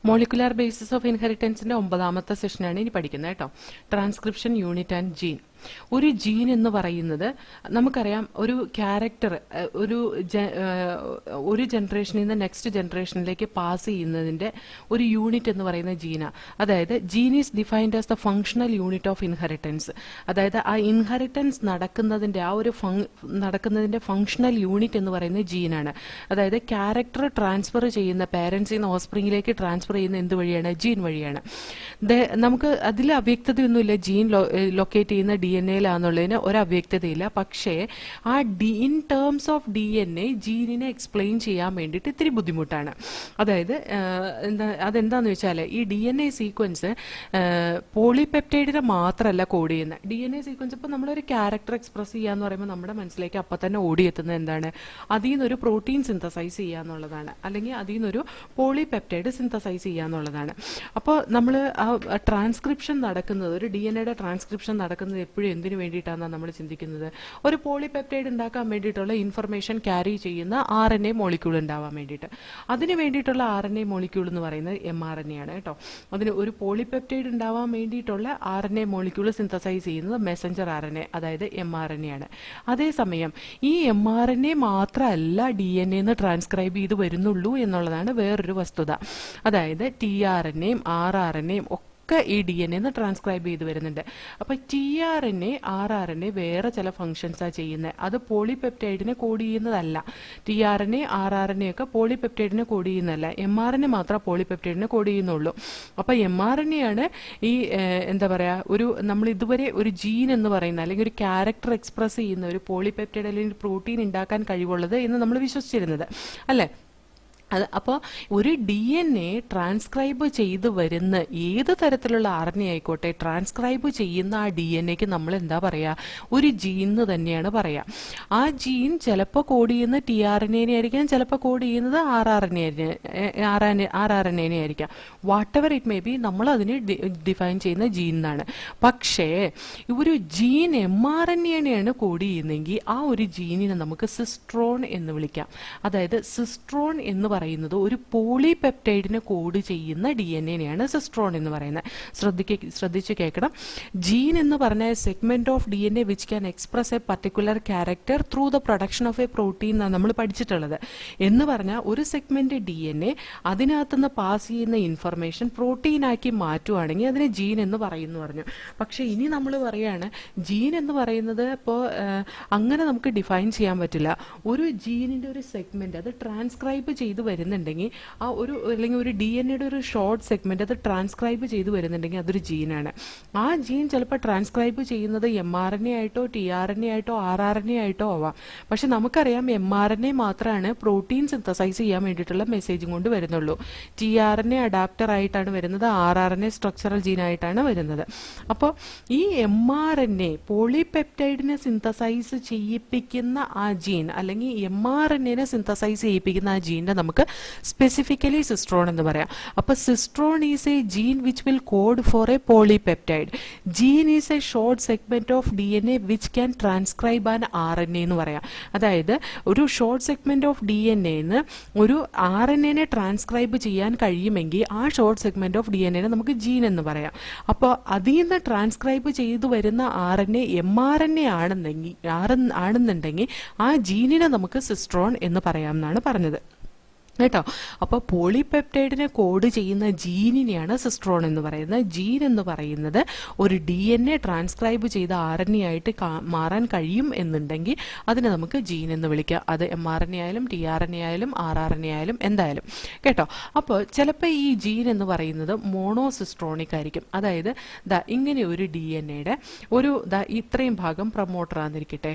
Molecular basis of ഇൻഹെറിറ്റൻസിന്റെ 9ാമത്തെ സെഷനാണ് ഇനി പഠിക്കുന്നത് കേട്ടോ. Transcription unit and gene. ഒരു ജീൻ എന്ന് പറയുന്നത് നമുക്കറിയാം, ഒരു ക്യാരക്ടർ ഒരു ജനറേഷനിൽ നിന്ന് നെക്സ്റ്റ് ജനറേഷനിലേക്ക് പാസ് ചെയ്യുന്നതിന്റെ ഒരു യൂണിറ്റ് എന്ന് പറയുന്ന ജീനാണ്. അതായത് gene is defined as the functional unit of inheritance. അതായത് ആ ഇൻഹെറിറ്റൻസ് നടക്കുന്നതിന്റെ ഫങ്ഷണൽ യൂണിറ്റ് എന്ന് പറയുന്നത് ജീനാണ്. അതായത് ക്യാരക്ടർ ട്രാൻസ്ഫർ ചെയ്യുന്ന, പേരൻസിൽ നിന്ന് ഓസ്പ്രിങ്ങിലേക്ക് ട്രാൻസ്ഫർ ചെയ്യുന്ന എന്ത് വഴിയാണ്? ജീൻ വഴിയാണ്. നമുക്ക് അതിൽ അവ്യക്തതയൊന്നുമില്ല. ജീൻ ലൊക്കേറ്റ് ചെയ്യുന്ന DNA-ലാന്നുള്ളതിന് ഒരു അവ്യക്തതയില്ല. പക്ഷേ ആ ഇൻ ടേംസ് ഓഫ് DNA ജീനിനെ എക്സ്പ്ലെയിൻ ചെയ്യാൻ വേണ്ടിയിട്ട് ഇത്തിരി ബുദ്ധിമുട്ടാണ്. അതായത് അതെന്താന്ന് വെച്ചാൽ ഈ DNA സീക്വൻസ് പോളിപെപ്റ്റൈഡിനെ മാത്രമല്ല കോഡ് ചെയ്യുന്നത്. DNA സീക്വൻസ് ഇപ്പോൾ നമ്മളൊരു ക്യാരക്ടർ എക്സ്പ്രസ് ചെയ്യാന്ന് പറയുമ്പോൾ നമ്മുടെ മനസ്സിലേക്ക് അപ്പം തന്നെ ഓടിയെത്തുന്നത് എന്താണ്? അതിൽ നിന്നൊരു പ്രോട്ടീൻ സിന്തസൈസ് ചെയ്യാന്നുള്ളതാണ്, അല്ലെങ്കിൽ അതിൽ നിന്നൊരു പോളിപെപ്റ്റൈഡ് സിന്തസൈസ് ചെയ്യാന്നുള്ളതാണ്. അപ്പോൾ നമ്മൾ ആ ട്രാൻസ്ക്രിപ്ഷൻ നടക്കുന്നത്, ഒരു DNA-യുടെ ട്രാൻസ്ക്രിപ്ഷൻ നടക്കുന്നത് എപ്പോഴും എന്തിനു വേണ്ടിയിട്ടാണ് നമ്മൾ ചിന്തിക്കുന്നത്? ഒരു പോളിപെപ്റ്റൈഡ് ഉണ്ടാക്കാൻ വേണ്ടിയിട്ടുള്ള ഇൻഫർമേഷൻ ക്യാരി ചെയ്യുന്ന RNA മോളിക്യൂൾ ഉണ്ടാവാൻ വേണ്ടിയിട്ട്. അതിന് വേണ്ടിയിട്ടുള്ള RNA മോളിക്യൂൾ എന്ന് പറയുന്നത് mRNA ആണ് കേട്ടോ. അതിന് ഒരു പോളിപെപ്റ്റൈഡ് ഉണ്ടാവാൻ വേണ്ടിയിട്ടുള്ള RNA മോളിക്യൂൾ സിന്തസൈസ് ചെയ്യുന്നത് മെസഞ്ചർ RNA, അതായത് mRNA ആണ്. അതേസമയം ഈ mRNA മാത്രമല്ല DNA ട്രാൻസ്ക്രൈബ് ചെയ്ത് വരുന്നുള്ളൂ എന്നുള്ളതാണ് വേറൊരു വസ്തുത. അതായത് tRNA-യും rRNA-യും ഒക്കെ ഈ DNA ട്രാൻസ്ക്രൈബ് ചെയ്ത് വരുന്നുണ്ട്. അപ്പൊ tRNA rRNA വേറെ ചില ഫങ്ഷൻസാണ് ചെയ്യുന്നത്. അത് പോളിപെപ്റ്റൈഡിനെ കോഡ് ചെയ്യുന്നതല്ല. tRNA rRNA ഒക്കെ പോളിപെപ്റ്റൈഡിനെ കോഡ് ചെയ്യുന്നതല്ല. mRNA മാത്രം പോളിപെപ്റ്റൈഡിനെ കോഡ് ചെയ്യുന്നുള്ളൂ. അപ്പൊ mRNA ആണ് ഈ എന്താ പറയാ, നമ്മൾ ഇതുവരെ ഒരു ജീൻ എന്ന് പറയുന്ന അല്ലെങ്കിൽ ഒരു ക്യാരക്ടർ എക്സ്പ്രസ് ചെയ്യുന്ന ഒരു പോളിപെപ്റ്റൈഡ് അല്ലെങ്കിൽ പ്രോട്ടീൻ ഉണ്ടാക്കാൻ കഴിവുള്ളത് എന്ന് നമ്മൾ വിശ്വസിച്ചിരുന്നത് അല്ലേ? അപ്പോൾ ഒരു DNA ട്രാൻസ്ക്രൈബ് ചെയ്ത് വരുന്ന ഏത് തരത്തിലുള്ള RNA ആയിക്കോട്ടെ, ട്രാൻസ്ക്രൈബ് ചെയ്യുന്ന ആ DNAക്ക് നമ്മൾ എന്താ പറയുക? ഒരു ജീൻ എന്ന് തന്നെയാണ് പറയുക. ആ ജീൻ ചിലപ്പോൾ കോഡ് ചെയ്യുന്ന tRNA ആയിരിക്കാം, ചിലപ്പോൾ കോഡ് ചെയ്യുന്നത് rRNA ആയിരിക്കാം. What ever it may be, നമ്മൾ അതിനെ ഡിഫൈൻ ചെയ്യുന്ന ജീൻ എന്നാണ്. പക്ഷേ ഒരു ജീൻ mRNA കോഡ് ചെയ്യുന്നെങ്കിൽ ആ ഒരു ജീനിനെ നമുക്ക് സിസ്ട്രോൺ എന്ന് വിളിക്കാം. അതായത് സിസ്ട്രോൺ എന്ന് പറയുന്നത് ഒരു പോളിപെപ്റ്റൈഡിനെ കോഡ് ചെയ്യുന്ന DNA-നെയാണ് സിസ്ട്രോൺ എന്ന് പറയുന്നത്. ശ്രദ്ധിച്ച് കേൾക്കണം. ജീൻ എന്ന് പറഞ്ഞ segment of DNA which can express A particular character through the production of A protein എന്നാണ് നമ്മൾ പഠിച്ചിട്ടുള്ളത്. എന്ന് പറഞ്ഞാൽ ഒരു സെഗ്മെന്റ് DNA അതിനകത്തുനിന്ന് പാസ് ചെയ്യുന്ന ഇൻഫർമേഷൻ പ്രോട്ടീനാക്കി മാറ്റുവാണെങ്കിൽ അതിനെ ജീൻ എന്ന് പറയുന്നു പറഞ്ഞു. പക്ഷെ ഇനി നമ്മൾ പറയാണ് ജീൻ എന്ന് പറയുന്നത് ഇപ്പോൾ അങ്ങനെ നമുക്ക് ഡിഫൈൻ ചെയ്യാൻ പറ്റില്ല. ഒരു ജീനിന്റെ ഒരു സെഗ്മെന്റ് അത് ട്രാൻസ്ക്രൈബ് ചെയ്ത് വരുന്നുണ്ടെങ്കിൽ ആ അല്ലെങ്കിൽ ഒരു DNA-യുടെ ഒരു ഷോർട്ട് സെഗ്മെന്റ് അത് ട്രാൻസ്ക്രൈബ് ചെയ്ത് വരുന്നുണ്ടെങ്കിൽ അതൊരു ജീനാണ്. ആ ജീൻ ചിലപ്പോൾ ട്രാൻസ്ക്രൈബ് ചെയ്യുന്നത് mRNA ആയിട്ടോ tRNA ആയിട്ടോ rRNA ആയിട്ടോ ആവാം. പക്ഷെ നമുക്കറിയാം mRNA മാത്രമാണ് പ്രോട്ടീൻ സിന്തസൈസ് ചെയ്യാൻ വേണ്ടിയിട്ടുള്ള മെസ്സേജും കൊണ്ട് വരുന്നുള്ളൂ. tRNA അഡാപ്റ്റർ ആയിട്ടാണ് വരുന്നത്, rRNA സ്ട്രക്ചറൽ ജീനായിട്ടാണ് വരുന്നത്. അപ്പോൾ ഈ mRNA പോളിപെപ്റ്റൈഡിനെ സിന്തസൈസ് ചെയ്യിപ്പിക്കുന്ന ആ ജീൻ, അല്ലെങ്കിൽ mRNA സിന്തസൈസ് ചെയ്യിപ്പിക്കുന്ന ആ ജീനിനെ നമുക്ക് സ്പെസിഫിക്കലി സിസ്ട്രോൺ എന്ന് പറയാം. അപ്പൊ cistron is a gene which will code for a polypeptide. Gene is a short segment of DNA which can transcribe an RNA എന്ന് പറയാം. അതായത് ഒരു ഷോർട്ട് സെഗ്മെന്റ് ഓഫ് DNA ഒരു RNA ട്രാൻസ്ക്രൈബ് ചെയ്യാൻ കഴിയുമെങ്കിൽ ആ ഷോർട്ട് സെഗ്മെന്റ് ഓഫ് DNA നമുക്ക് gene എന്ന് പറയാം. അപ്പോൾ അതിൽ നിന്ന് ട്രാൻസ്ക്രൈബ് ചെയ്തു വരുന്ന RNA mRNA ആണെന്നുണ്ടെങ്കിൽ ആ ജീനിനെ നമുക്ക് സിസ്ട്രോൺ എന്ന് പറയാമെന്നാണ് പറഞ്ഞത് കേട്ടോ. അപ്പോൾ പോളിപെപ്റ്റൈഡിനെ കോഡ് ചെയ്യുന്ന ജീനിനെയാണ് സിസ്ട്രോൺ എന്ന് പറയുന്നത്. ജീൻ എന്ന് പറയുന്നത് ഒരു DNA ട്രാൻസ്ക്രൈബ് ചെയ്ത RNA ആയിട്ട് മാറാൻ കഴിയും എന്നുണ്ടെങ്കിൽ അതിനെ നമുക്ക് ജീൻ എന്ന് വിളിക്കാം. അത് mRNA ആയാലും tRNA ആയാലും rRNA ആയാലും എന്തായാലും കേട്ടോ. അപ്പോൾ ചിലപ്പോൾ ഈ ജീൻ എന്ന് പറയുന്നത് മോണോസിസ്ട്രോണിക് ആയിരിക്കും. അതായത് ഇങ്ങനെ ഒരു DNA-യുടെ ഇത്രയും ഭാഗം പ്രൊമോട്ടർ ആണെന്നിരിക്കട്ടെ,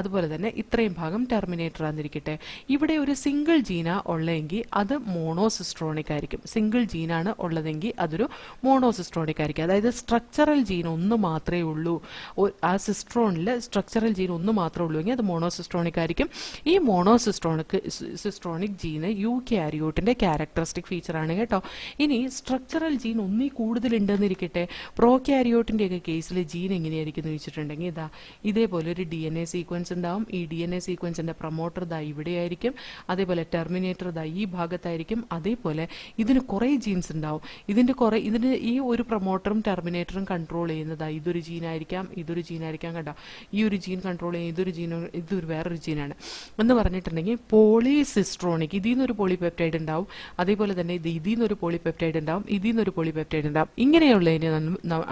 അതുപോലെ തന്നെ ഇത്രയും ഭാഗം ടെർമിനേറ്റർ ആണെന്നിരിക്കട്ടെ. ഇവിടെ ഒരു സിംഗിൾ ജീനാ ഉള്ളതെങ്കിൽ അത് മോണോസിസ്ട്രോണിക് ആയിരിക്കും. സിംഗിൾ ജീനാണ് ഉള്ളതെങ്കിൽ അതൊരു മോണോസിസ്ട്രോണിക് ആയിരിക്കും. അതായത് സ്ട്രക്ചറൽ ജീൻ ഒന്ന് മാത്രമേ ഉള്ളൂ, ആ സിസ്ട്രോണിൽ സ്ട്രക്ചറൽ ജീൻ ഒന്ന് മാത്രമേ ഉള്ളൂ എങ്കിൽ അത് മോണോസിസ്ട്രോണിക് ആയിരിക്കും. ഈ മോണോസിസ്ട്രോണിക് ജീന് യൂക്യാരിയോട്ടിന്റെ ക്യാരക്ടറിസ്റ്റിക് ഫീച്ചറാണ് കേട്ടോ. ഇനി സ്ട്രക്ചറൽ ജീൻ ഒന്നിൽ കൂടുതലുണ്ടെന്നിരിക്കട്ടെ. പ്രോക്യാരിയോട്ടിന്റെ ഒക്കെ കേസിൽ ജീൻ എങ്ങനെയായിരിക്കും എന്ന് വെച്ചിട്ടുണ്ടെങ്കിൽ ഇതേപോലെ ഒരു DNA സീക്വൻസ് ഉണ്ടാവും. ഈ DNA സീക്വൻസിന്റെ പ്രൊമോട്ടർ ഇവിടെയായിരിക്കും. അതേപോലെ ടെർമിനേറ്റർ ദാ ഈ ഭാഗത്തായിരിക്കും. അതേപോലെ ഇതിന് കുറേ ജീൻസ് ഉണ്ടാവും. ഇതിന് ഈ ഒരു പ്രൊമോട്ടറും ടെർമിനേറ്ററും കൺട്രോൾ ചെയ്യുന്നത് ഇതൊരു ജീനായിരിക്കാം, ഇതൊരു ജീനായിരിക്കാം. കണ്ടോ, ഈ ഒരു ജീൻ കൺട്രോൾ ചെയ്യുന്ന ഇതൊരു വേറൊരു ജീനാണ് എന്ന് പറഞ്ഞിട്ടുണ്ടെങ്കിൽ പോളിസിസ്ട്രോണിക്, ഇതിൽ നിന്നൊരു പോളിപെപ്റ്റൈഡ് ഉണ്ടാവും. അതേപോലെ തന്നെ ഇതിൽ നിന്നൊരു പോളിപെപ്റ്റൈഡ് ഉണ്ടാവും, ഇതിൽ നിന്നൊരു പോളിപെപ്റ്റൈഡ് ഉണ്ടാവും. ഇങ്ങനെയുള്ളതിനെ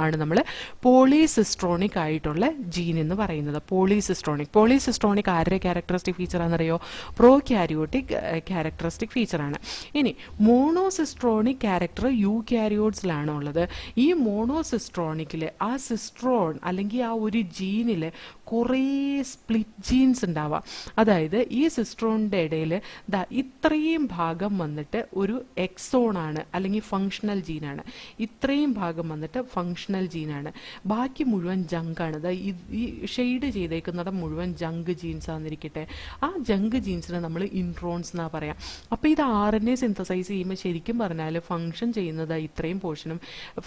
ആണ് നമ്മൾ പോളിസിസ്ട്രോണിക് ആയിട്ടുള്ള ജീൻ എന്ന് പറയുന്നത്. പോളിസിസ്ട്രോണിക് ആരുടെ ക്യാരക്ടറിസ്റ്റിക് ഫീച്ചർ ആണെന്നറിയോ? പ്രോക്യാരിയോട്ടിക് ക്യാരക്ടറിസ്റ്റിക് ഫീച്ചറാണ്. ഇനി മോണോസിസ്ട്രോണിക് ക്യാരക്ടർ യൂക്യാരിയോട്സിലാണ് ഉള്ളത്. ഈ മോണോസിസ്ട്രോണിക്കിൽ ആ സിസ്ട്രോൺ അല്ലെങ്കിൽ ആ ഒരു ജീനിൽ കുറേ സ്പ്ലിറ്റ് ജീൻസ് ഉണ്ടാവാം. അതായത് ഈ സിസ്ട്രോണിൻ്റെ ഇടയിൽ ഇത്രയും ഭാഗം വന്നിട്ട് ഒരു എക്സോണാണ് അല്ലെങ്കിൽ ഫങ്ഷണൽ ജീനാണ്. ഇത്രയും ഭാഗം വന്നിട്ട് ഫങ്ഷണൽ ജീനാണ്. ബാക്കി മുഴുവൻ ജങ്കാണ്. ഈ ഷെയ്ഡ് ചെയ്തേക്കുന്നത് മുഴുവൻ ജങ്ക് ജീൻസ് ആണെന്നിരിക്കട്ടെ. ആ ജങ്ക് ജീൻസിനെ നമ്മൾ ഇൻട്രോൺസ് എന്നാ പറയാം. അപ്പോൾ ഇത് RNA സിന്തസൈസ് ചെയ്യുമ്പോൾ ശരിക്കും പറഞ്ഞാൽ ഫങ്ഷൻ ചെയ്യുന്നത് ഇത്രയും പോർഷനും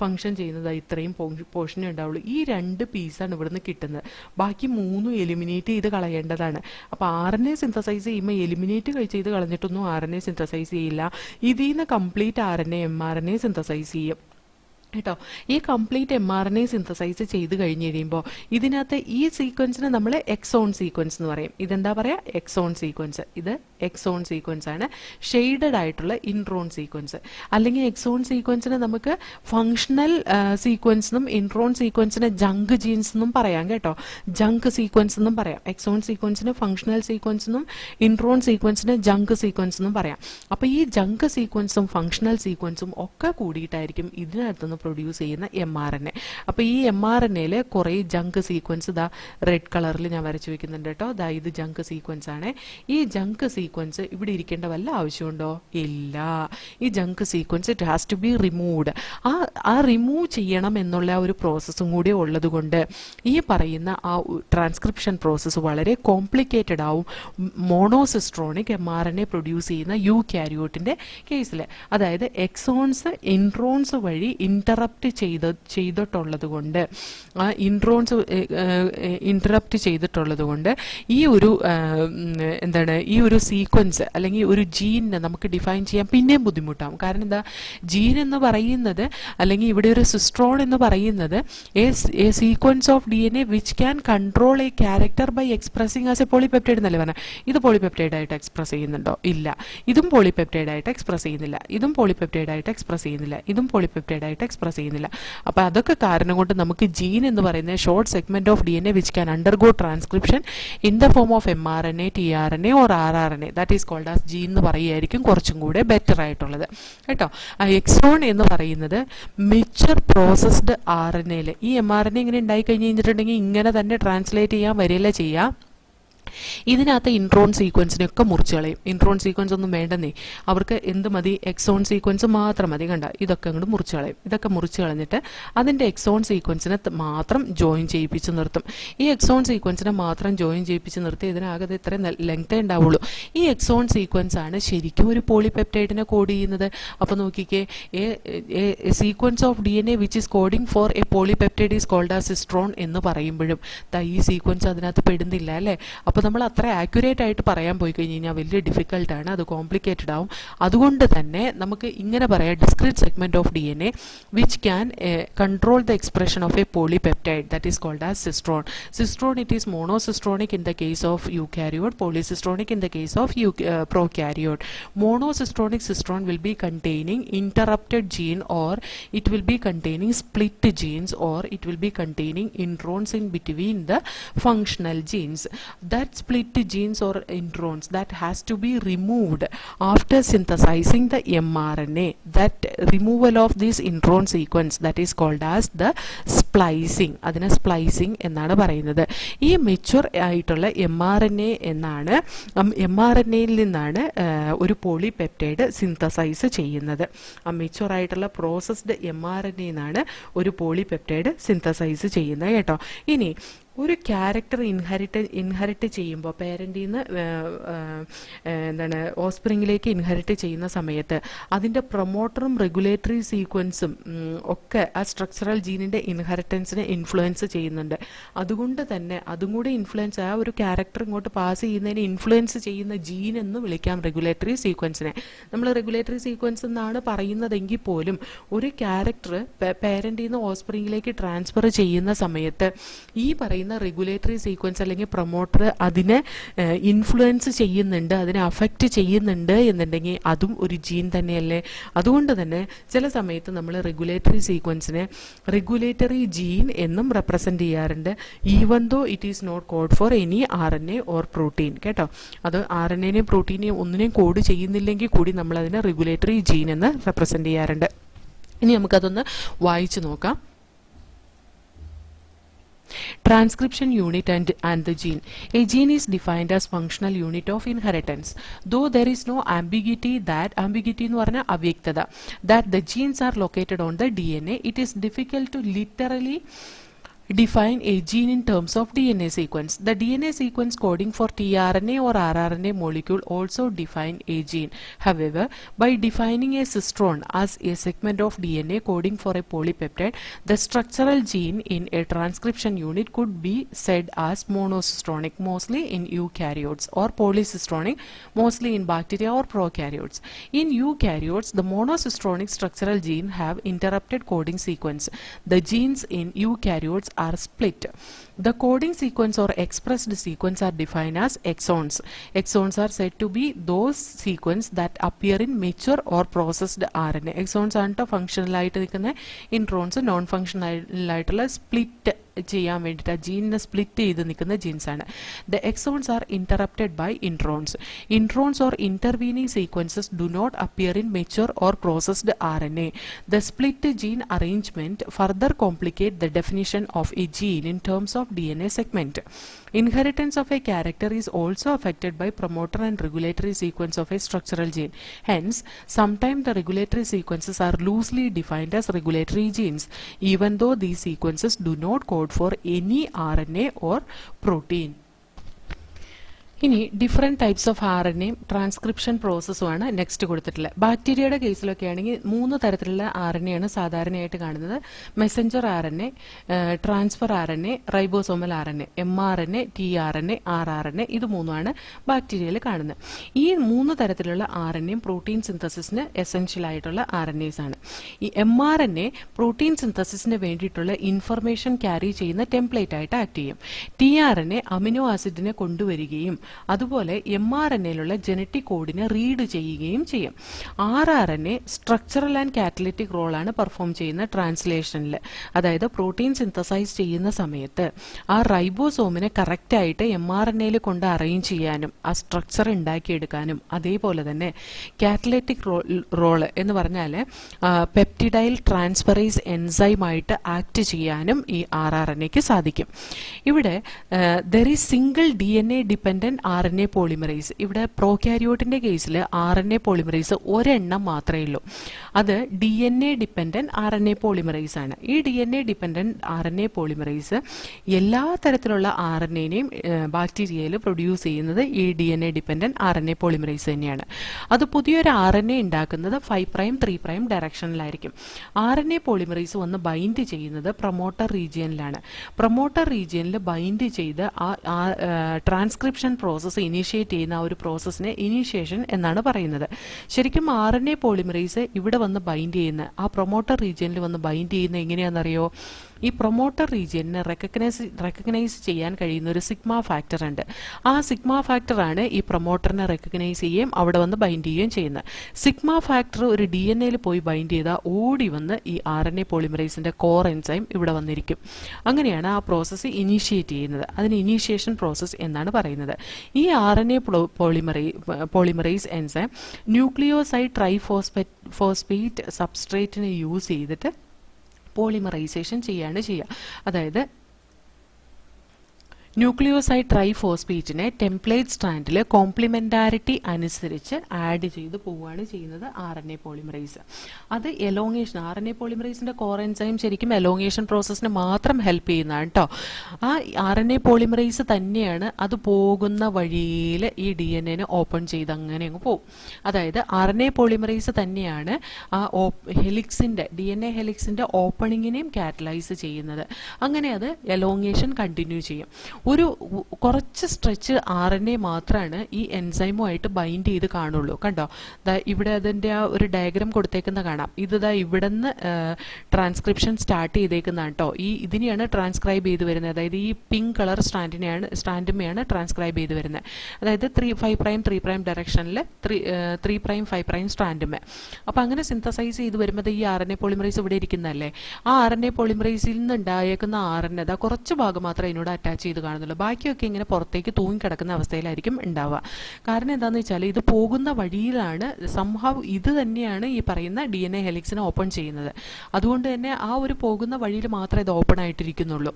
ഫങ്ഷൻ ചെയ്യുന്നത് ഇത്രയും പോർഷനും ഉണ്ടാവുള്ളൂ. ഈ 2 പീസാണ് ഇവിടുന്ന് കിട്ടുന്നത്. ബാക്കി 3 എലിമിനേറ്റ് ചെയ്ത് കളയേണ്ടതാണ്. അപ്പോൾ RNA സിന്തസൈസ് ചെയ്യുമ്പോൾ എലിമിനേറ്റ് ചെയ്ത് കളഞ്ഞിട്ടൊന്നും RNA സിന്തസൈസ് ചെയ്യില്ല. ഇതിൽ നിന്ന് കംപ്ലീറ്റ് RNA mRNA സിന്തസൈസ് ചെയ്യും കേട്ടോ. ഈ കംപ്ലീറ്റ് mRNA സിന്തസൈസ് ചെയ്ത് കഴിഞ്ഞ് കഴിയുമ്പോൾ ഇതിനകത്ത് ഈ സീക്വൻസിന് നമ്മൾ എക്സോൺ സീക്വൻസ് എന്ന് പറയും. ഇതെന്താ പറയുക? Exxon sequence. ഇത് എക്സോൺ സീക്വൻസ് ആണ്. ഷെയ്ഡഡ് ആയിട്ടുള്ള ഇൻട്രോൺ സീക്വൻസ്. അല്ലെങ്കിൽ എക്സോൺ സീക്വൻസിന് നമുക്ക് ഫങ്ഷണൽ സീക്വൻസ് എന്നും ഇൻട്രോൺ സീക്വൻസിന് ജങ്ക് ജീൻസ് എന്നും പറയാം കേട്ടോ. ജങ്ക് സീക്വൻസ് എന്നും പറയാം. എക്സോൺ സീക്വൻസിന് ഫങ്ഷണൽ സീക്വൻസ് എന്നും ഇൻട്രോൺ സീക്വൻസിന് ജങ്ക് സീക്വൻസ് എന്നും പറയാം. അപ്പോൾ ഈ ജങ്ക് സീക്വൻസും ഫങ്ഷണൽ സീക്വൻസും ഒക്കെ കൂടിയിട്ടായിരിക്കും ഇതിനകത്തുനിന്ന് പ്രൊഡ്യൂസ് ചെയ്യുന്ന mRNA. അപ്പോൾ ഈ mRNAയിൽ കുറേ ജങ്ക് സീക്വൻസ് റെഡ് കളറിൽ ഞാൻ വരച്ചു വെക്കുന്നുണ്ട് കേട്ടോ. ഇത് ജങ്ക് സീക്വൻസ് ആണ്. ഈ ജങ്ക് സീക്വൻസ് ഇവിടെ ഇരിക്കേണ്ട വല്ല ആവശ്യമുണ്ടോ? ഇല്ല. ഈ junk sequence it has to be removed. ആ റിമൂവ് ചെയ്യണം എന്നുള്ള ഒരു പ്രോസസ്സും കൂടി ഉള്ളത് കൊണ്ട് ഈ പറയുന്ന ആ ട്രാൻസ്ക്രിപ്ഷൻ പ്രോസസ്സ് വളരെ കോംപ്ലിക്കേറ്റഡ് ആവും മോണോസിസ്ട്രോണിക് mRNA പ്രൊഡ്യൂസ് ചെയ്യുന്ന യൂക്യാരിയോട്ടിൻ്റെ കേസിൽ. അതായത് എക്സോൺസ് ഇൻട്രോൺസ് വഴി ഇന്ററപ്റ്റ് ചെയ്തിട്ടുള്ളത് കൊണ്ട് ഈ ഒരു സീക്വൻസ് അല്ലെങ്കിൽ ഒരു ജീനിനെ നമുക്ക് ഡിഫൈൻ ചെയ്യാൻ പിന്നെയും ബുദ്ധിമുട്ടാവും. കാരണം എന്താ? ജീൻ എന്ന് പറയുന്നത് അല്ലെങ്കിൽ ഇവിടെ ഒരു സിസ്ട്രോൺ എന്ന് പറയുന്നത് a sequence of DNA which can control a character by expressing as a polypeptide എന്നല്ലേ പറഞ്ഞാൽ. ഇത് പോളിപെപ്റ്റൈഡ് ആയിട്ട് എക്സ്പ്രസ് ചെയ്യുന്നുണ്ടോ? ഇല്ല. ഇതും പോളിപെപ്റ്റൈഡ് ആയിട്ട് എക്സ്പ്രസ് ചെയ്യുന്നില്ല. ഇതും പോളിപെപ്റ്റൈഡ് ആയിട്ട് എക്സ്പ്രസ് ചെയ്യുന്നില്ല. ഇതും പോളിപെപ്റ്റൈഡ് ആയിട്ട് എക്സ്പ്രസ് ചെയ്യുന്നില്ല. അപ്പോൾ അതൊക്കെ കാരണം കൊണ്ട് നമുക്ക് ജീൻ എന്ന് പറയുന്ന short segment of DNA which can undergo transcription in the form of mRNA, tRNA or rRNA, that is called as gene എന്ന് പറയുകയായിരിക്കും കുറച്ചും കൂടെ ബെറ്റർ ആയിട്ടുള്ളത് കേട്ടോ. എക്സോൺ എന്ന് പറയുന്നത് മെച്ചർ പ്രോസസ്ഡ് RNAയിൽ ഈ mRNA ഇങ്ങനെ ഉണ്ടായി കഴിഞ്ഞിട്ടുണ്ടെങ്കിൽ ഇങ്ങനെ തന്നെ ട്രാൻസ്ലേറ്റ് ചെയ്യാൻ വരില്ല ചെയ്യാം. ഇതിനകത്ത് ഇൻട്രോൺ സീക്വൻസിനൊക്കെ മുറിച്ച് കളയും. ഇൻട്രോൺ സീക്വൻസ് ഒന്നും വേണ്ടെന്നേ, അവർക്ക് എന്ത് മതി? എക്സോൺ സീക്വൻസ് മാത്രം മതി. കണ്ട, ഇതൊക്കെ അങ്ങോട്ട് മുറിച്ച് കളയും. ഇതൊക്കെ മുറിച്ച് കളഞ്ഞിട്ട് അതിൻ്റെ എക്സോൺ സീക്വൻസിനെ മാത്രം ജോയിൻ ചെയ്യിപ്പിച്ച് നിർത്തും. ഈ എക്സോൺ സീക്വൻസിനെ മാത്രം ജോയിൻ ചെയ്യിപ്പിച്ച് നിർത്തി ഇതിനാകെ ഇത്രയും ലെങ്തേ ഉണ്ടാവുള്ളൂ. ഈ എക്സോൺ സീക്വൻസ് ആണ് ശരിക്കും ഒരു പോളിപെപ്റ്റൈഡിനെ കോഡ് ചെയ്യുന്നത്. അപ്പോൾ നോക്കിക്കേ, sequence of DNA which is coding for a polypeptide is called as cistron എന്ന് പറയുമ്പോഴും ഈ സീക്വൻസ് അതിനകത്ത് പെടുന്നില്ല അല്ലേ. അപ്പോൾ നമ്മൾ അത്ര ആക്യുറേറ്റ് ആയിട്ട് പറയാൻ പോയി കഴിഞ്ഞ് കഴിഞ്ഞാൽ വലിയ ഡിഫിക്കൽട്ടാണ്, അത് കോംപ്ലിക്കേറ്റഡ് ആവും. അതുകൊണ്ട് തന്നെ നമുക്ക് ഇങ്ങനെ പറയാം, discrete segment of DNA which can control the expression of a polypeptide that is called as cistron. Cistron it is monocistronic in the case of eukaryote, polycistronic in the case of prokaryote. Monocystronic cistron will be containing interrupted gene, or it will be containing split genes, or it will be containing introns in between the functional genes. That split genes or introns that has to be removed after synthesizing the mRNA. That removal of this intron sequence that is called as the splicing. അതിനെ splicing എന്നാണ് പറയുന്നത്. ഈ mature ആയിട്ടുള്ള mRNA എന്നാണ്, mRNAയിൽ നിന്നാണ് ഒരു polypeptide synthesise ചെയ്യുന്നത്. ആ മെച്യൂർ ആയിട്ടുള്ള പ്രോസസ്ഡ് mRNA എന്നാണ് ഒരു പോളിപെപ്റ്റൈഡ് സിന്തസൈസ് ചെയ്യുന്നത് കേട്ടോ. ഇനി ഒരു ക്യാരക്ടർ ഇൻഹെറിറ്റ് ചെയ്യുമ്പോൾ പേരൻറ്റിൽ നിന്ന് എന്താണ് ഓസ്പ്രിങ്ങിലേക്ക് ഇൻഹെറിറ്റ് ചെയ്യുന്ന സമയത്ത് അതിൻ്റെ പ്രൊമോട്ടറും റെഗുലേറ്ററി സീക്വൻസും ഒക്കെ ആ സ്ട്രക്ചറൽ ജീനിൻ്റെ ഇൻഹെറിറ്റൻസിനെ ഇൻഫ്ലുവൻസ് ചെയ്യുന്നുണ്ട്. അതുകൊണ്ട് തന്നെ അതും കൂടി ഇൻഫ്ലുവൻസ് ആ ഒരു ക്യാരക്ടർ ഇങ്ങോട്ട് പാസ് ചെയ്യുന്നതിനെ ഇൻഫ്ലുവൻസ് ചെയ്യുന്ന ജീൻ എന്ന് വിളിക്കാം റെഗുലേറ്ററി സീക്വൻസിനെ. നമ്മൾ റെഗുലേറ്ററി സീക്വൻസ് എന്നാണ് പറയുന്നതെങ്കിൽ പോലും ഒരു ക്യാരക്ടർ പേരൻറ്റിൽ നിന്ന് ഓസ്പ്രിങ്ങിലേക്ക് ട്രാൻസ്ഫർ ചെയ്യുന്ന സമയത്ത് ഈ പറയുന്ന റെഗുലേറ്ററി സീക്വൻസ് അല്ലെങ്കിൽ പ്രൊമോട്ടർ അതിനെ ഇൻഫ്ലുവൻസ് ചെയ്യുന്നുണ്ട്, അതിനെ അഫക്റ്റ് ചെയ്യുന്നുണ്ട് എന്നുണ്ടെങ്കിൽ അതും ഒരു ജീൻ തന്നെയല്ലേ. അതുകൊണ്ട് തന്നെ ചില സമയത്ത് നമ്മൾ റെഗുലേറ്ററി സീക്വൻസിനെ റെഗുലേറ്ററി ജീൻ എന്നും റെപ്രസെൻ്റ് ചെയ്യാറുണ്ട്, even though it is not code for any RNA or protein. കേട്ടോ, അത് RNAനെയും പ്രോട്ടീനെയും ഒന്നിനെയും കോഡ് ചെയ്യുന്നില്ലെങ്കിൽ കൂടി നമ്മൾ അതിനെ റെഗുലേറ്ററി ജീൻ എന്ന് റെപ്രസെൻ്റ് ചെയ്യാറുണ്ട്. ഇനി നമുക്കതൊന്ന് വായിച്ചു നോക്കാം. Transcription unit and the gene. A gene is defined as functional unit of inheritance. Though there is no ambiguity എന്ന് പറഞ്ഞാൽ അവ്യക്തത, that the genes are located on the DNA, it is difficult to literally define a gene in terms of DNA sequence. The DNA sequence coding for tRNA or rRNA molecule also define a gene. However, by defining a cistron as a segment of DNA coding for a polypeptide, the structural gene in a transcription unit could be said as monocistronic, mostly in eukaryotes, or polycistronic, mostly in bacteria or prokaryotes. In eukaryotes, the monocistronic structural gene have interrupted coding sequence. The genes in eukaryotes are split. The coding sequence or expressed sequence are defined as exons. Exons are said to be those sequence that appear in mature or processed RNA. Exons are functional ആയിട്ട് നിൽക്കുന്ന introns, non functional ആയിട്ടുള്ള split ചെയ്യാൻ വേണ്ടിയിട്ട് ആ ജീനിനെ split ചെയ്ത് നിൽക്കുന്ന ജീൻസാണ്. The exons are interrupted by introns. Introns or intervening sequences do not appear in mature or processed RNA. The split gene arrangement further complicate the definition of a gene in terms of DNA segment. Inheritance of a character is also affected by promoter and regulatory sequence of a structural gene. Hence, sometimes the regulatory sequences are loosely defined as regulatory genes, even though these sequences do not code for any RNA or protein. ഇനി different types of RNA transcription പ്രോസസ്സുമാണ് next കൊടുത്തിട്ടുള്ളത്. ബാക്ടീരിയയുടെ കേസിലൊക്കെ ആണെങ്കിൽ 3 തരത്തിലുള്ള RNA ആണ് സാധാരണയായിട്ട് കാണുന്നത്. Messenger RNA, transfer RNA, ribosomal RNA, mRNA, tRNA, rRNA, ഇത് 3ആണ് ബാക്ടീരിയയിൽ കാണുന്നത്. ഈ 3 തരത്തിലുള്ള RNAയും പ്രോട്ടീൻ സിന്തസിസിന് എസെൻഷ്യൽ ആയിട്ടുള്ള RNAs ആണ്. ഈ mRNA പ്രോട്ടീൻ സിന്തസിസിന് വേണ്ടിയിട്ടുള്ള ഇൻഫർമേഷൻ ക്യാരി ചെയ്യുന്ന ടെംപ്ലേറ്റ് ആയിട്ട് ആക്ട് ചെയ്യും. tRNA അമിനോ ആസിഡിനെ കൊണ്ടുവരികയും അതുപോലെ mRNAയിലുള്ള ജനറ്റിക് കോഡിനെ റീഡ് ചെയ്യുകയും ചെയ്യും. rRNA സ്ട്രക്ചറൽ ആൻഡ് കാറ്റലിറ്റിക് റോളാണ് പെർഫോം ചെയ്യുന്ന ട്രാൻസ്ലേഷനിൽ. അതായത് പ്രോട്ടീൻ സിന്തസൈസ് ചെയ്യുന്ന സമയത്ത് ആ റൈബോസോമിനെ കറക്റ്റായിട്ട് mRNAയിൽ കൊണ്ട് അറേഞ്ച് ചെയ്യാനും ആ സ്ട്രക്ചർ ഉണ്ടാക്കിയെടുക്കാനും അതേപോലെ തന്നെ കാറ്റലിറ്റിക് റോള് എന്ന് പറഞ്ഞാൽ പെപ്റ്റിഡൈൽ ട്രാൻസ്ഫറേസ് എൻസൈമായിട്ട് ആക്ട് ചെയ്യാനും ഈ rRNAക്ക് സാധിക്കും. ഇവിടെ there is single DNA dependent RNA polymerase. ഇവിടെ പ്രോകാരിയോട്ടിന്റെ കേസിൽ RNA പോളിമറൈസ് ഒരെണ്ണം മാത്രമേ ഉള്ളൂ. അത് DNA ഡിപ്പെൻഡന്റ് RNA പോളിമറൈസ് ആണ്. ഈ DNA ഡിപ്പെൻഡന്റ് RNA പോളിമറൈസ് എല്ലാ തരത്തിലുള്ള RNAനെയും ബാക്ടീരിയയിൽ പ്രൊഡ്യൂസ് ചെയ്യുന്നത് ഈ DNA ഡിപ്പെൻഡന്റ് RNA പോളിമറൈസ് തന്നെയാണ്. അത് പുതിയൊരു RNA ഉണ്ടാക്കുന്നത് 5' 3' ഡയറക്ഷനിലായിരിക്കും. RNA പോളിമറൈസ് വന്ന് ബൈൻഡ് ചെയ്യുന്നത് പ്രൊമോട്ടർ റീജിയനിലാണ്. പ്രൊമോട്ടർ റീജിയനിൽ ബൈൻഡ് ചെയ്ത് ആ ട്രാൻസ്ക്രിപ്ഷൻ പ്രോസസ്സ് ഇനീഷ്യേറ്റ് ചെയ്യുന്ന ആ ഒരു പ്രോസസ്സിനെ ഇനീഷ്യേഷൻ എന്നാണ് പറയുന്നത്. ശരിക്കും RNA പോളിമറൈസ് ഇവിടെ വന്ന് ബൈൻഡ് ചെയ്യുന്ന ആ പ്രൊമോട്ടർ റീജിയനിൽ വന്ന് ബൈൻഡ് ചെയ്യുന്ന എങ്ങനെയാണെന്നറിയോ? ഈ പ്രൊമോട്ടർ റീജിയനെ റെക്കഗ്നൈസ് ചെയ്യാൻ കഴിയുന്ന ഒരു സിഗ്മ ഫാക്ടർ ഉണ്ട്. ആ സിഗ്മ ഫാക്ടറാണ് ഈ പ്രൊമോട്ടറിനെ റെക്കഗ്നൈസ് ചെയ്യുകയും അവിടെ വന്ന് ബൈൻഡ് ചെയ്യുകയും ചെയ്യുന്നത്. സിഗ്മ ഫാക്ടർ ഒരു DNAയിൽ പോയി ബൈൻഡ് ചെയ്താൽ ഓടി വന്ന് ഈ RNA പോളിമറൈസിന്റെ കോർ എൻസൈം ഇവിടെ വന്നിരിക്കും. അങ്ങനെയാണ് ആ പ്രോസസ്സ് ഇനീഷ്യേറ്റ് ചെയ്യുന്നത്. അതിന് ഇനീഷ്യേഷൻ പ്രോസസ്സ് എന്നാണ് പറയുന്നത്. ഈ RNA polymerase enzyme nucleoside triphosphate സബ്സ്ട്രേറ്റിനെ യൂസ് ചെയ്തിട്ട് പോളിമറൈസേഷൻ ചെയ്യാണ് ചെയ്യുക. അതായത് ന്യൂക്ലിയോസൈഡ് ട്രൈഫോസ്ഫേറ്റിനെ ടെംപ്ലേറ്റ് സ്ട്രാൻഡിൽ കോംപ്ലിമെന്റാരിറ്റി അനുസരിച്ച് ആഡ് ചെയ്ത് പോവുകയാണ് ചെയ്യുന്നത് RNA പോളിമറൈസ്. അത് എലോങ്ങേഷൻ, RNA പോളിമറൈസിന്റെ കോർ എൻസൈം ശരിക്കും എലോങ്ങേഷൻ പ്രോസസ്സിന് മാത്രം ഹെൽപ്പ് ചെയ്യുന്നതാണ് കേട്ടോ. ആ RNA പോളിമറൈസ് തന്നെയാണ് അത് പോകുന്ന വഴിയിൽ ഈ DNA ഓപ്പൺ ചെയ്ത് അങ്ങനെ അങ്ങ് പോകും. അതായത് RNA പോളിമറൈസ് തന്നെയാണ് ആ ഹെലിക്സിന്റെ DNA ഹെലിക്സിന്റെ ഓപ്പണിങ്ങിനെയും കാറ്റലൈസ് ചെയ്യുന്നത്. അങ്ങനെ അത് എലോങ്ങേഷൻ കണ്ടിന്യൂ ചെയ്യും. ഒരു കുറച്ച് സ്ട്രെച്ച് RNA മാത്രമാണ് ഈ എൻസൈമുമായിട്ട് ബൈൻഡ് ചെയ്ത് കാണുള്ളൂ. കണ്ടോ, ഇവിടെ അതിൻ്റെ ആ ഒരു ഡയഗ്രാം കൊടുത്തേക്കുന്ന കാണാം. ഇത് ഇവിടെ നിന്ന് ട്രാൻസ്ക്രിപ്ഷൻ സ്റ്റാർട്ട് ചെയ്തേക്കുന്നതാണ് കേട്ടോ. ഇതിനെയാണ് ട്രാൻസ്ക്രൈബ് ചെയ്ത് വരുന്നത്. അതായത് ഈ പിങ്ക് കളർ സ്റ്റാൻഡുമെയാണ് ട്രാൻസ്ക്രൈബ് ചെയ്ത് വരുന്നത്. അതായത് 5' ഡയറക്ഷനിൽ 3'5' സ്റ്റാൻഡുമേ. അപ്പോൾ അങ്ങനെ സിന്തസൈസ് ചെയ്ത് വരുമ്പോൾ ഈ RNA പോളിമറൈസ് ഇവിടെ ഇരിക്കുന്നതല്ലേ, ആ RNA പോളിമറൈസിൽ നിന്ന് ഉണ്ടായേക്കുന്ന RNA അതാ കുറച്ച് ഭാഗം മാത്രമേ ഇതിനോട് അറ്റാച്ച് ചെയ്ത് കാണുന്നുള്ളൂ. ബാക്കിയൊക്കെ ഇങ്ങനെ പുറത്തേക്ക് തൂങ്ങിക്കിടക്കുന്ന അവസ്ഥയിലായിരിക്കും ഉണ്ടാവുക. കാരണം എന്താണെന്ന് വെച്ചാൽ ഇത് പോകുന്ന വഴിയിലാണ് സംഭവം ഇത് തന്നെയാണ് ഈ പറയുന്ന DNA ഹെലിക്സിനെ ഓപ്പൺ ചെയ്യുന്നത്. അതുകൊണ്ട് തന്നെ ആ ഒരു പോകുന്ന വഴിയിൽ മാത്രമേ ഇത് ഓപ്പൺ ആയിട്ടിരിക്കുന്നുള്ളൂ.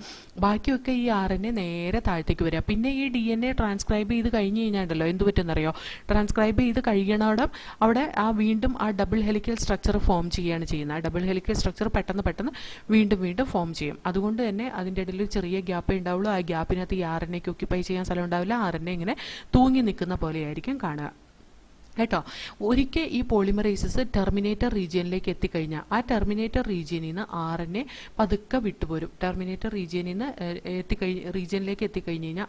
ബാക്കിയൊക്കെ ഈ RNA നേരെ താഴത്തേക്ക് വരിക. പിന്നെ ഈ DNA ട്രാൻസ്ക്രൈബ് ചെയ്ത് കഴിഞ്ഞ് കഴിഞ്ഞാണ്ടല്ലോ എന്ത് പറ്റുമെന്നറിയോ, ട്രാൻസ്ക്രൈബ് ചെയ്ത് കഴിയണോടെ അവിടെ വീണ്ടും ആ ഡബിൾ ഹെലിക്കൽ സ്ട്രക്ചർ ഫോം ചെയ്യുകയാണ് ചെയ്യുന്നത്. ആ ഡബിൾ ഹെലിക്കൽ സ്ട്രക്ചർ പെട്ടെന്ന് വീണ്ടും ഫോം ചെയ്യും. അതുകൊണ്ട് തന്നെ അതിൻ്റെ ഇടയിൽ ചെറിയ ഗ്യാപ്പേ ഉണ്ടാവുള്ളൂ. ആ ഗ്യാപ്പിനകത്ത് ഈ RNAക്ക് ഒക്യുപ്പൈ ചെയ്യാൻ സ്ഥലം ഉണ്ടാവില്ല. RNA ഇങ്ങനെ തൂങ്ങി നിൽക്കുന്ന പോലെയായിരിക്കും കാണുക കേട്ടോ. ഒരിക്കൽ ഈ പോളിമറൈസസ് ടെർമിനേറ്റർ റീജിയനിലേക്ക് എത്തിക്കഴിഞ്ഞാൽ ആ ടെർമിനേറ്റർ റീജിയനിൽ നിന്ന് RNA പതുക്കെ വിട്ടുപോരും. ടെർമിനേറ്റർ റീജിയനിൽ നിന്ന് റീജിയനിലേക്ക് എത്തിക്കഴിഞ്ഞ് കഴിഞ്ഞാൽ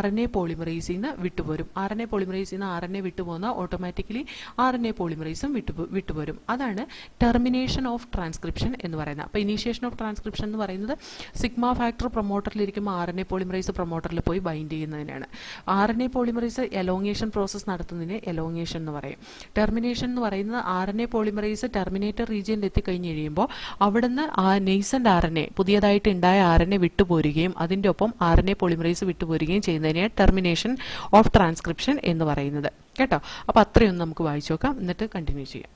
RNA പോളിമറൈസിൽ നിന്ന് വിട്ടുപോരും. RNA പോളിമറൈസിൽ നിന്ന് RNA വിട്ടുപോകുന്ന ഓട്ടോമാറ്റിക്കലി RNA പോളിമറൈസും വിട്ടുപോരും. അതാണ് ടെർമിനേഷൻ ഓഫ് ട്രാൻസ്ക്രിപ്ഷൻ എന്ന് പറയുന്നത്. അപ്പോൾ ഇനീഷ്യേഷൻ ഓഫ് ട്രാൻസ്ക്രിപ്ഷൻ എന്ന് പറയുന്നത് സിഗ്മ ഫാക്ടർ പ്രൊമോട്ടറിലിരിക്കുമ്പോൾ RNA പോളിമറൈസ് പ്രൊമോട്ടറിൽ പോയി ബൈൻഡ് ചെയ്യുന്നതിനാണ്. RNA പോളിമറൈസ് എലോങ്ങേഷൻ പ്രോസസ്സ് നടത്തുന്നതിന് എലോങ്ങേഷൻ എന്ന് പറയും. ടെർമിനേഷൻ എന്ന് പറയുന്നത് RNA പോളിമറൈസ് ടെർമിനേറ്റർ റീജിയനിൽ എത്തിക്കഴിഞ്ഞ് കഴിയുമ്പോൾ അവിടുന്ന് ആ നെയ്സൻ്റ് RNA പുതിയതായിട്ട് ഉണ്ടായ RNA വിട്ടുപോരുകയും അതിൻ്റെ ഒപ്പം RNA പോളിമറൈസ് വിട്ടുപോരുകയും ചെയ്യുന്നതിനെയാണ് ടെർമിനേഷൻ ഓഫ് ട്രാൻസ്ക്രിപ്ഷൻ എന്ന് പറയുന്നത് കേട്ടോ. അപ്പോൾ അത്രയൊന്നും നമുക്ക് വായിച്ചു നോക്കാം, എന്നിട്ട് കണ്ടിന്യൂ ചെയ്യാം.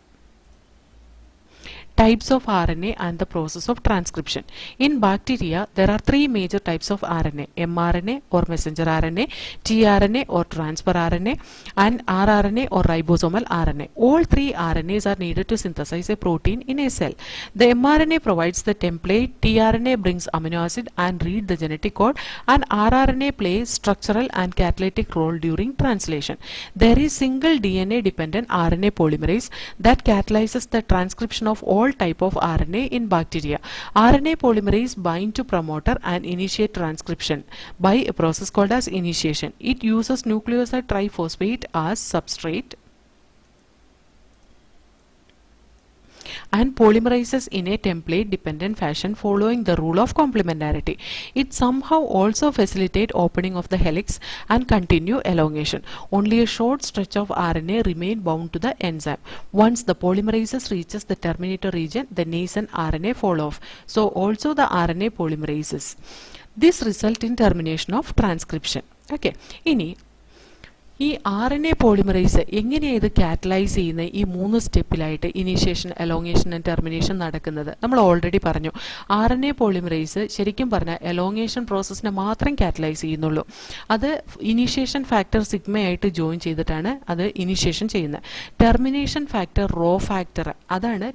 Types of RNA and the process of transcription. In bacteria, there are 3 major types of RNA: mRNA or messenger RNA, tRNA or transfer RNA, and rRNA or ribosomal RNA. All 3 RNAs are needed to synthesize a protein in a cell. The mRNA provides the template, tRNA brings amino acid and read the genetic code, and rRNA plays structural and catalytic role during translation. There is single DNA dependent RNA polymerase that catalyzes the transcription of all type of RNA in bacteria. RNA polymerase bind to promoter and initiate transcription by a process called as initiation. It uses nucleoside triphosphate as substrate and polymerizes in a template dependent fashion following the rule of complementarity. It somehow also facilitates opening of the helix and continue elongation. Only a short stretch of RNA remain bound to the enzyme. Once the polymerases reaches the terminator region, the nascent RNA fall off. So also the RNA polymerases. This result in termination of transcription. Okay. ഇനി ഈ RNA polymerise എങ്ങനെയാണ് ഇത് catalyse ചെയ്യുന്നത്? ഈ 3 സ്റ്റെപ്പിലായിട്ട് initiation, elongation and termination നടക്കുന്നത് നമ്മൾ already പറഞ്ഞു. RNA polymerise ശരിക്കും പറഞ്ഞാൽ എലോങ്ങേഷൻ പ്രോസസ്സിനെ മാത്രം കാറ്റലൈസ് ചെയ്യുന്നുള്ളൂ. അത് ഇനീഷ്യേഷൻ ഫാക്ടർ സിഗ്മയായിട്ട് ജോയിൻ ചെയ്തിട്ടാണ് അത് ഇനീഷ്യേഷൻ ചെയ്യുന്നത്. ടെർമിനേഷൻ ഫാക്ടർ റോ ഫാക്ടർ അതാണ്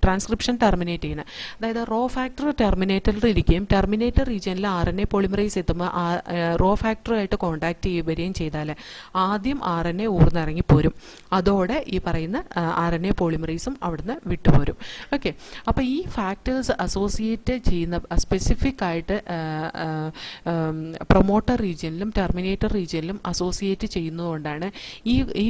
ട്രാൻസ്ക്രിപ്ഷൻ ടെർമിനേറ്റ് ചെയ്യുന്നത്. അതായത് റോ ഫാക്ടർ ടെർമിനേറ്ററിൽ ഇരിക്കുകയും ടെർമിനേറ്റർ റീജിയനിൽ RNA പോളിമറൈസ് എത്തുമ്പോൾ റോ ഫാക്ടറുമായിട്ട് കോൺടാക്ട് വരികയും ചെയ്താൽ ആദ്യം RNA ഊർന്നിറങ്ങിപ്പോരും. അതോടെ ഈ പറയുന്ന RNA പോളിമറൈസും അവിടുന്ന് വിട്ടുപോരും. ഓക്കെ, അപ്പോൾ ഈ ഫാക്ടേഴ്സ് അസോസിയേറ്റ് ചെയ്യുന്ന സ്പെസിഫിക് ആയിട്ട് പ്രൊമോട്ടർ റീജിയനിലും ടെർമിനേറ്റർ റീജിയനിലും അസോസിയേറ്റ് ചെയ്യുന്നതുകൊണ്ടാണ് ഈ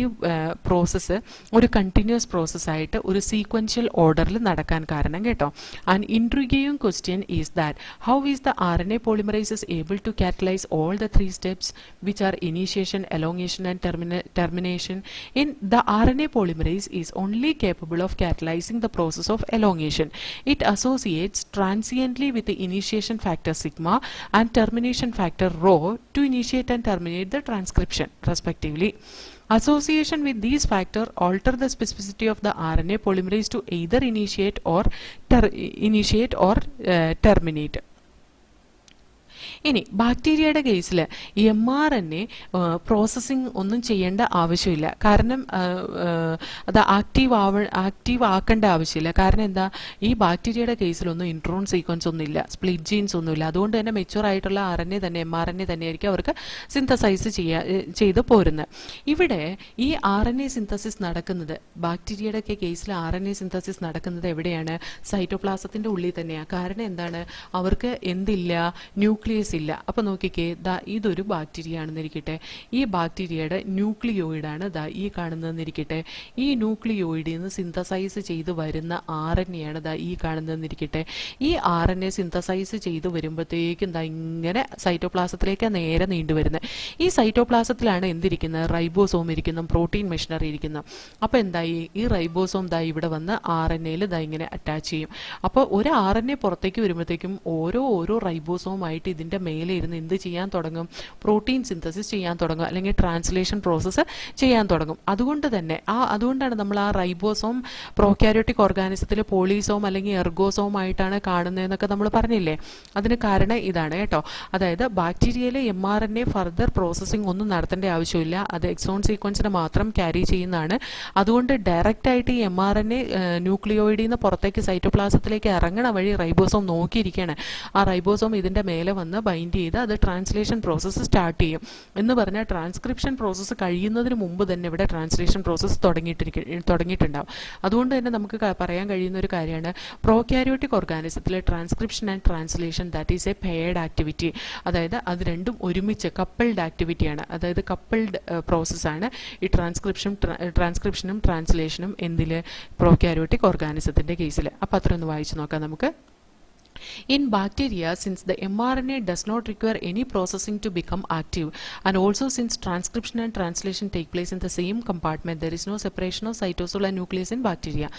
പ്രോസസ്സ് ഒരു കണ്ടിന്യൂസ് പ്രോസസ്സായിട്ട് ഒരു സീക്വൻഷ്യൽ ഓർഡറിൽ നടക്കാൻ കാരണം കേട്ടോ. And intriguing question is that how is the RNA polymerases able to catalyse all the 3 steps which are initiation, elongation and termination. In the RNA polymerase is only capable of catalyzing the process of elongation. It associates transiently with the initiation factor sigma and termination factor rho to initiate and terminate the transcription respectively. Association with these factors alter the specificity of the RNA polymerase to either initiate or terminate. ഇനി ബാക്ടീരിയയുടെ കേസിൽ mRNA processing ഒന്നും ചെയ്യേണ്ട ആവശ്യമില്ല. കാരണം അത് active ആക്കേണ്ട ആവശ്യമില്ല. കാരണം എന്താ, ഈ ബാക്ടീരിയയുടെ കേസിലൊന്നും ഇൻട്രോൺ സീക്വൻസ് ഒന്നുമില്ല, സ്പ്ലിറ്റ് ജീൻസ് ഒന്നുമില്ല. അതുകൊണ്ട് തന്നെ മെച്യൂർ ആയിട്ടുള്ള RNA തന്നെ mRNA തന്നെയായിരിക്കും അവർക്ക് സിന്തസൈസ് ചെയ്ത് പോരുന്നത്. ഇവിടെ ഈ RNA സിന്തസിസ് നടക്കുന്നത്, ബാക്ടീരിയയുടെ ഒക്കെ കേസിൽ RNA സിന്തസിസ് നടക്കുന്നത് എവിടെയാണ്? സൈറ്റോപ്ലാസത്തിന്റെ ഉള്ളിൽ തന്നെയാണ്. കാരണം എന്താണ്, അവർക്ക് എന്തില്ല, ന്യൂക്ലിയസ് ഇല്ല. അപ്പൊ നോക്കിക്കേ, ഇതൊരു ബാക്ടീരിയ ആണെന്നിരിക്കട്ടെ, ഈ ബാക്ടീരിയയുടെ ന്യൂക്ലിയോയിഡാണ് ഈ കാണുന്നതെന്നിരിക്കട്ടെ. ഈ ന്യൂക്ലിയോയിഡിൽ നിന്ന് സിന്തസൈസ് ചെയ്ത് വരുന്ന RNA ആണ് ഈ കാണുന്നതെന്നിരിക്കട്ടെ. ഈ RNA സിന്തസൈസ് ചെയ്ത് വരുമ്പോഴത്തേക്കും ഇങ്ങനെ സൈറ്റോപ്ലാസത്തിലേക്ക് നേരെ നീണ്ടുവരുന്നത്. ഈ സൈറ്റോപ്ലാസത്തിലാണ് എന്തിരിക്കുന്നത്, റൈബോസോം ഇരിക്കുന്നു, പ്രോട്ടീൻ മെഷീനറി ഇരിക്കുന്നു. അപ്പോൾ എന്തായി, ഈ റൈബോസോം ഇവിടെ വന്ന് RNAയിൽ ഇങ്ങനെ അറ്റാച്ച് ചെയ്യും. അപ്പോൾ ഒരു RNA പുറത്തേക്ക് വരുമ്പോഴത്തേക്കും ഓരോ റൈബോസോമായിട്ട് ഇതിൻ്റെ മേലെ ഇരുന്ന് എന്ത് ചെയ്യാൻ തുടങ്ങും, പ്രോട്ടീൻ സിന്തസിസ് ചെയ്യാൻ തുടങ്ങും, അല്ലെങ്കിൽ ട്രാൻസ്ലേഷൻ പ്രോസസ്സ് ചെയ്യാൻ തുടങ്ങും. അതുകൊണ്ടാണ് നമ്മൾ ആ റൈബോസോം പ്രോക്യാരിയോട്ടിക് ഓർഗാനിസത്തിൽ പോളിസോം അല്ലെങ്കിൽ എർഗോസോം ആയിട്ടാണ് കാണുന്നതെന്നൊക്കെ നമ്മൾ പറഞ്ഞില്ലേ. അതിന് കാരണം ഇതാണ് കേട്ടോ. അതായത് ബാക്ടീരിയയിലെ mRNA ഫർദർ പ്രോസസ്സിംഗ് ഒന്നും നടത്തേണ്ട ആവശ്യമില്ല, അത് എക്സോൺ സീക്വൻസിന് മാത്രം ക്യാരി ചെയ്യുന്നതാണ്. അതുകൊണ്ട് ഡയറക്റ്റ് ആയിട്ട് ഈ mRNA ന്യൂക്ലിയോയിഡിൽ നിന്ന് പുറത്തേക്ക് സൈറ്റോപ്ലാസത്തിലേക്ക് ഇറങ്ങണ വഴി റൈബോസോം നോക്കിയിരിക്കുകയാണ്. ആ റൈബോസോം ഇതിൻ്റെ മേലെ വന്ന് ബൈൻഡ് ചെയ്ത് അത് ട്രാൻസ്ലേഷൻ പ്രോസസ്സ് സ്റ്റാർട്ട് ചെയ്യും. എന്ന് പറഞ്ഞാൽ ട്രാൻസ്ക്രിപ്ഷൻ പ്രോസസ്സ് കഴിയുന്നതിന് മുമ്പ് തന്നെ ഇവിടെ ട്രാൻസ്ലേഷൻ പ്രോസസ്സ് തുടങ്ങിയിട്ടുണ്ടാവും. അതുകൊണ്ട് തന്നെ നമുക്ക് പറയാൻ കഴിയുന്ന ഒരു കാര്യമാണ്, പ്രോക്യാരിയോട്ടിക് ഓർഗാനിസത്തിലെ transcription and translation that is a paired activity. അതായത് അത് രണ്ടും ഒരുമിച്ച് കപ്പിൾഡ് ആക്ടിവിറ്റിയാണ്. അതായത് കപ്പിൾഡ് പ്രോസസ്സാണ് ഈ ട്രാൻസ്ക്രിപ്ഷനും ട്രാൻസ്ലേഷനും എന്തിൽ, പ്രോക്യാരിയോട്ടിക് ഓർഗാനിസത്തിൻ്റെ കേസിൽ. അപ്പോൾ അത്ര ഒന്ന് വായിച്ചു നോക്കാം നമുക്ക്. In bacteria, since the mRNA does not require any processing to become active, and also since transcription and translation take place in the same compartment, there is no separation of cytosol and nucleus in bacteria.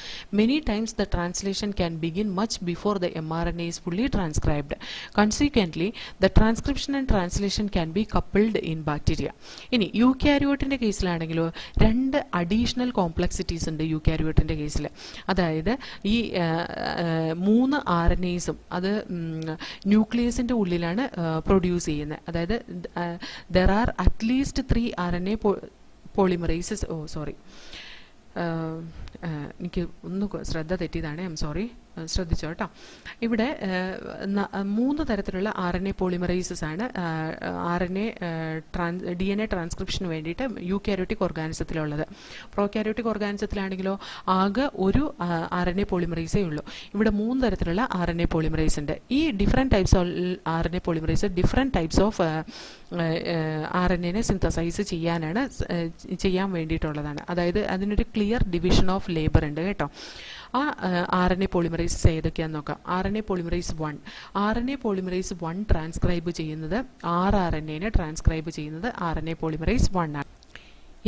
Many times the translation can begin much before the mRNA is fully transcribed. Consequently, the transcription and translation can be coupled in bacteria. ഇനി യൂക്യാരിയോട്ടിൻ്റെ കേസിലാണെങ്കിലോ രണ്ട് additional complexities ഉണ്ട് യൂക്യാരിയോട്ടിൻ്റെ കേസിൽ. അതായത് ഈ 3 RNAസും അത് ന്യൂക്ലിയസിൻ്റെ ഉള്ളിലാണ് produce ചെയ്യുന്നത്. അതായത് there are at least 3 RNA polymerases. എനിക്ക് ഒന്ന് ശ്രദ്ധ തെറ്റിയതാണ്, ഐ എം സോറി. ശ്രദ്ധിച്ചോ കേട്ടോ. ഇവിടെ 3 തരത്തിലുള്ള RNA പോളിമറൈസസ് ആണ് DNA ട്രാൻസ്ക്രിപ്ഷന് വേണ്ടിയിട്ട് യൂക്യാരിയോട്ടിക് ഓർഗാനിസത്തിലുള്ളത്. പ്രോക്യാരിയോട്ടിക് ഓർഗാനിസത്തിലാണെങ്കിലോ ആകെ ഒരു RNA പോളിമറൈസേ ഉള്ളൂ. ഇവിടെ 3 തരത്തിലുള്ള RNA പോളിമറൈസ് ഉണ്ട്. ഈ different types of RNA polymerase different types of RNAനെ സിന്തസൈസ് ചെയ്യാൻ വേണ്ടിയിട്ടുള്ളതാണ്. അതായത് അതിനൊരു ക്ലിയർ ഡിവിഷൻ ഓഫ് ലേബർ ഉണ്ട് കേട്ടോ. ആ RNA പോളിമറൈസസ് ഏതൊക്കെയാണെന്ന് നോക്കാം. RNA പോളിമറൈസ് 1 ട്രാൻസ്ക്രൈബ് ചെയ്യുന്നത് rRNAനെ ട്രാൻസ്ക്രൈബ് ചെയ്യുന്നത് RNA പോളിമറൈസ് 1 ആണ്.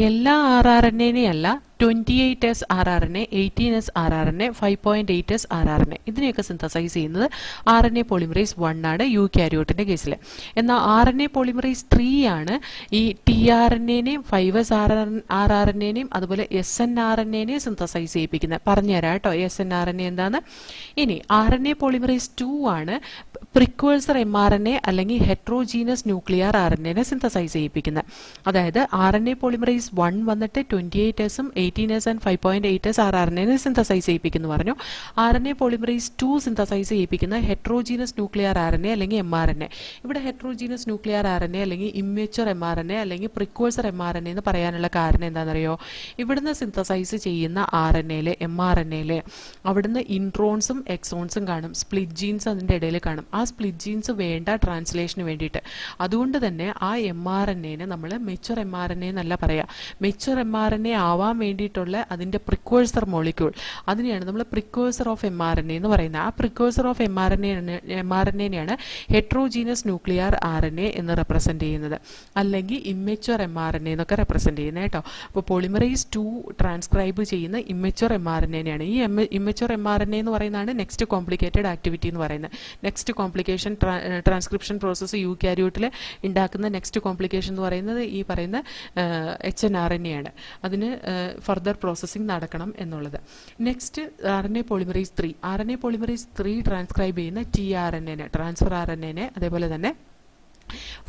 എല്ലാ rRNAനെ അല്ല, 28S rRNA, 18S rRNA, 5.8S rRNA ഇതിനെയൊക്കെ സിന്തസൈസ് ചെയ്യുന്നത് RNA പോളിമറൈസ് 1 ആണ് യൂക്യാരിയോട്ടിൻ്റെ കേസിൽ. എന്നാൽ RNA പോളിമറൈസ് 3 ആണ് ഈ tRNAനെയും 5S rRNAനെയും അതുപോലെ SNRNAനെയും സിന്തസൈസ് ചെയ്യിപ്പിക്കുന്നത്. പറഞ്ഞുതരാം കേട്ടോ SNRNA എന്താന്ന്. ഇനി RNA പോളിമറൈസ് 2 ആണ് പ്രിക്വേഴ്സർ mRNA അല്ലെങ്കിൽ ഹെട്രോജീനസ് ന്യൂക്ലിയർ RNAനെ സിന്തസൈസ് ചെയ്യിപ്പിക്കുന്നത്. അതായത് RNA പോളിമറൈസ് 1 വന്നിട്ട് 28Sഉം 18S and 5.8S rRNAനെ സിന്തസൈസ് ചെയ്യിപ്പിക്കുന്നു പറഞ്ഞു. RNA പോളിമറൈസ് 2 സിന്തസൈസ് ചെയ്യിപ്പിക്കുന്ന ഹെട്രോജീനസ് ന്യൂക്ലിയർ RNA അല്ലെങ്കിൽ mRNA. ഇവിടെ ഹെട്രോജീനസ് ന്യൂക്ലിയർ RNA അല്ലെങ്കിൽ ഇമ്മച്വർ mRNA അല്ലെങ്കിൽ പ്രിക്വേഴ്സർ mRNA എന്ന് പറയാനുള്ള കാരണം എന്താണെന്നറിയോ? ഇവിടുന്ന് സിന്തസൈസ് ചെയ്യുന്ന mRNAയിലെ അവിടുന്ന് ഇൻട്രോൺസും എക്സോൺസും കാണും, സ്പ്ലിറ്റ് ജീൻസ് അതിൻ്റെ ഇടയിൽ കാണും. ആ സ്പ്ലിറ്റ് ജീൻസ് വേണ്ട ട്രാൻസ്ലേഷന് വേണ്ടിയിട്ട്. അതുകൊണ്ട് തന്നെ ആ mRNAനെ നമ്മൾ മെച്വർ mRNA എന്നല്ല പറയുക. മെച്വർ mRNA ആവാൻ വേണ്ടിയിട്ടുള്ള അതിൻ്റെ പ്രിക്വേഴ്സർ മോളിക്യൂൾ, അതിനെയാണ് നമ്മൾ പ്രിക്വേഴ്സർ ഓഫ് mRNA എന്ന് പറയുന്നത്. ആ പ്രിക്വേഴ്സർ ഓഫ് mRNAനെയാണ് ഹെട്രോജീനസ് ന്യൂക്ലിയർ RNA എന്ന് റെപ്രസെൻറ്റ് ചെയ്യുന്നത്, അല്ലെങ്കിൽ ഇമ്മച്വർ mRNA എന്നൊക്കെ റെപ്രസെൻറ്റ് ചെയ്യുന്നത് കേട്ടോ. അപ്പോൾ പോളിമറൈസ് 2 ട്രാൻസ്ക്രൈബ് ചെയ്യുന്ന ഇമ്മച്വർ mRNAനെയാണ്. ഈ ഇമ്മച്വർ mRNA എന്ന് പറയുന്നതാണ് നെക്സ്റ്റ് കോംപ്ലിക്കേറ്റഡ് ആക്ടിവിറ്റി എന്ന് പറയുന്നത്. നെക്സ്റ്റ് കോംപ്ലിക്കേഷൻ ട്രാൻസ്ക്രിപ്ഷൻ പ്രോസസ്സ് യൂക്യാരിയോട്ടിൽ ഉണ്ടാക്കുന്ന നെക്സ്റ്റ് കോംപ്ലിക്കേഷൻ എന്ന് പറയുന്നത് ഈ പറയുന്ന HNRNA ആണ്. അതിന് ഫർദർ പ്രോസസ്സിംഗ് നടക്കണം എന്നുള്ളത്. നെക്സ്റ്റ് RNA പോളിമറൈസ് 3 ട്രാൻസ്ക്രൈബ് ചെയ്യുന്ന tRNAനെ, ട്രാൻസ്ഫർ RNAനെ, അതേപോലെ തന്നെ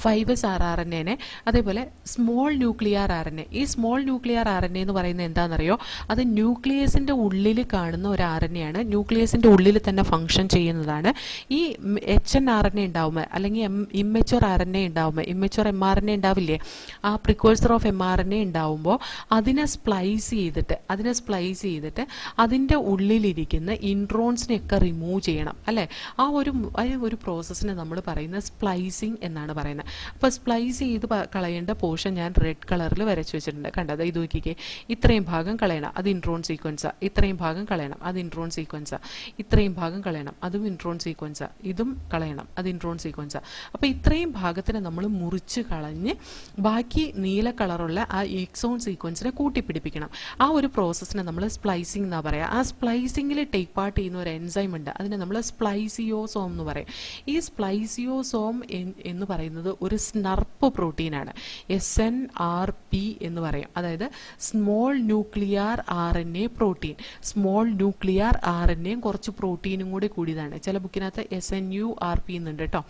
5s rRNA അതേപോലെ സ്മോൾ ന്യൂക്ലിയർ RNA. ഈ സ്മോൾ ന്യൂക്ലിയർ RNA എന്ന് പറയുന്നത് എന്താണെന്നറിയോ? അത് ന്യൂക്ലിയസിൻ്റെ ഉള്ളിൽ കാണുന്ന ഒരു RNA ആണ്. ന്യൂക്ലിയസിൻ്റെ ഉള്ളിൽ തന്നെ ഫംഗ്ഷൻ ചെയ്യുന്നതാണ്. ഈ HNRNA ഉണ്ടാവുമ്പോൾ അല്ലെങ്കിൽ ഇമ്മച്വർ RNA ഉണ്ടാവുമ്പോൾ, ഇമ്മച്വർ mRNA ഉണ്ടാവില്ലേ, ആ പ്രിക്വേഴ്സർ ഓഫ് mRNA ഉണ്ടാവുമ്പോൾ അതിനെ സ്പ്ലൈസ് ചെയ്തിട്ട് അതിൻ്റെ ഉള്ളിലിരിക്കുന്ന ഇൻട്രോൺസിനെയൊക്കെ റിമൂവ് ചെയ്യണം അല്ലേ? ആ ഒരു പ്രോസസ്സിനെ നമ്മൾ പറയുന്നത് സ്പ്ലൈസിങ് എന്നാണ് പറയുന്നത്. അപ്പോൾ സ്പ്ലൈസ് ചെയ്ത് കളയേണ്ട പോർഷൻ ഞാൻ റെഡ് കളറിൽ വരച്ച് വെച്ചിട്ടുണ്ട്. കണ്ടത്? ഇത് നോക്കിക്കേ, ഇത്രയും ഭാഗം കളയണം, അത് ഇൻട്രോൺ സീക്വൻസാ. ഇത്രയും ഭാഗം കളയണം, അത് ഇൻട്രോൺ സീക്വൻസാ. ഇത്രയും ഭാഗം കളയണം, അതും ഇൻട്രോൺ സീക്വൻസാ. ഇതും കളയണം, അത് ഇൻട്രോൺ സീക്വൻസാ. അപ്പോൾ ഇത്രയും ഭാഗത്തിനെ നമ്മൾ മുറിച്ച് കളഞ്ഞ് ബാക്കി നീല കളറുള്ള ആ എക്സോൺ സീക്വൻസിനെ കൂട്ടിപ്പിടിപ്പിക്കണം. ആ ഒരു പ്രോസസ്സിനെ നമ്മൾ സ്പ്ലൈസിംഗ് എന്നാണ് പറയുക. ആ സ്പ്ലൈസിങ്ങിൽ ടേക്ക് പാർട്ട് ചെയ്യുന്ന ഒരു എൻസൈം ഉണ്ട്, അതിനെ നമ്മൾ സ്പ്ലൈസിയോസോം എന്ന് പറയും. ഈ സ്പ്ലൈസിയോസോം എന്ന് പറയുന്നത് ഒരു സ്നർപ്പ് പ്രോട്ടീനാണ്. SNRP എന്ന് പറയും. അതായത് small nuclear RNA protein. Small nuclear RNA കുറച്ച് പ്രോട്ടീനും കൂടി കൂടിയതാണ്. ചില ബുക്കിനകത്ത് SNURP എന്നുണ്ട് കേട്ടോ.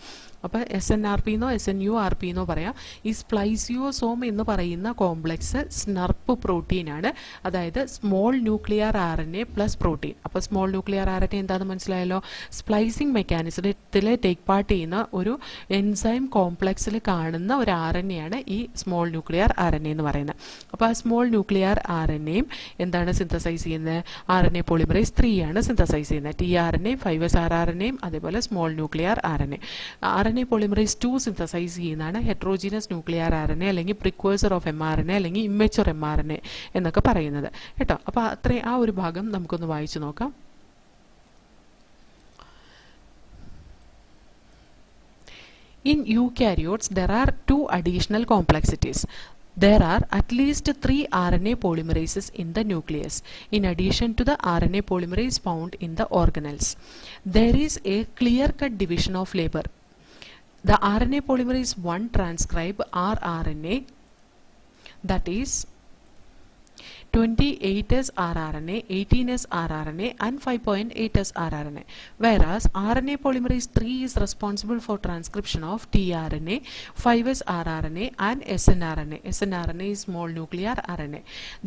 അപ്പോൾ SNRP എന്നോ SNURP എന്നോ പറയാം. ഈ സ്പ്ലൈസിയോസോം എന്ന് പറയുന്ന കോംപ്ലക്സ് സ്നർപ്പ് പ്രോട്ടീനാണ്. അതായത് small nuclear RNA plus protein. അപ്പോൾ സ്മോൾ ന്യൂക്ലിയർ RNA എന്താണെന്ന് മനസ്സിലായല്ലോ? സ്പ്ലൈസിങ് മെക്കാനിസത്തിൽ ടേക്ക് പാർട്ട് ചെയ്യുന്ന ഒരു എൻസൈം കോംപ്ലക്സിൽ കാണുന്ന ഒരു RNA ആണ് ഈ സ്മോൾ ന്യൂക്ലിയർ RNA എന്ന് പറയുന്നത്. അപ്പോൾ ആ സ്മോൾ ന്യൂക്ലിയർ RNAയും എന്താണ് സിന്തസൈസ് ചെയ്യുന്നത്? RNA പോളിമറൈസ് 3 ആണ് സിന്തസൈസ് ചെയ്യുന്നത്. tRNA, 5s rRNAയും അതേപോലെ small nuclear RNA. RNA polymerase 2 synthesise ചെയ്യുന്നതാണ് ഹെട്രോജീനസ് ന്യൂക്ലിയർ RNA അല്ലെങ്കിൽ പ്രിക്വേഴ്സർ ഓഫ് mRNA അല്ലെങ്കിൽ ഇമ്മച്വർ mRNA എന്നൊക്കെ പറയുന്നത് കേട്ടോ. അപ്പോൾ ആ ഒരു ഭാഗം നമുക്കൊന്ന് വായിച്ചു നോക്കാം. In eukaryotes, there are 2 additional complexities. There are at least 3 RNA polymerases in the nucleus, in addition to the RNA polymerase found in the organelles. There is a clear-cut division of labor. The RNA polymerase 1 transcribe rRNA, that is 28s rRNA, 18s rRNA and 5.8s rRNA, whereas RNA polymerase 3 is responsible for transcription of tRNA, 5s rRNA and snRNA. snRNA is small nuclear RNA.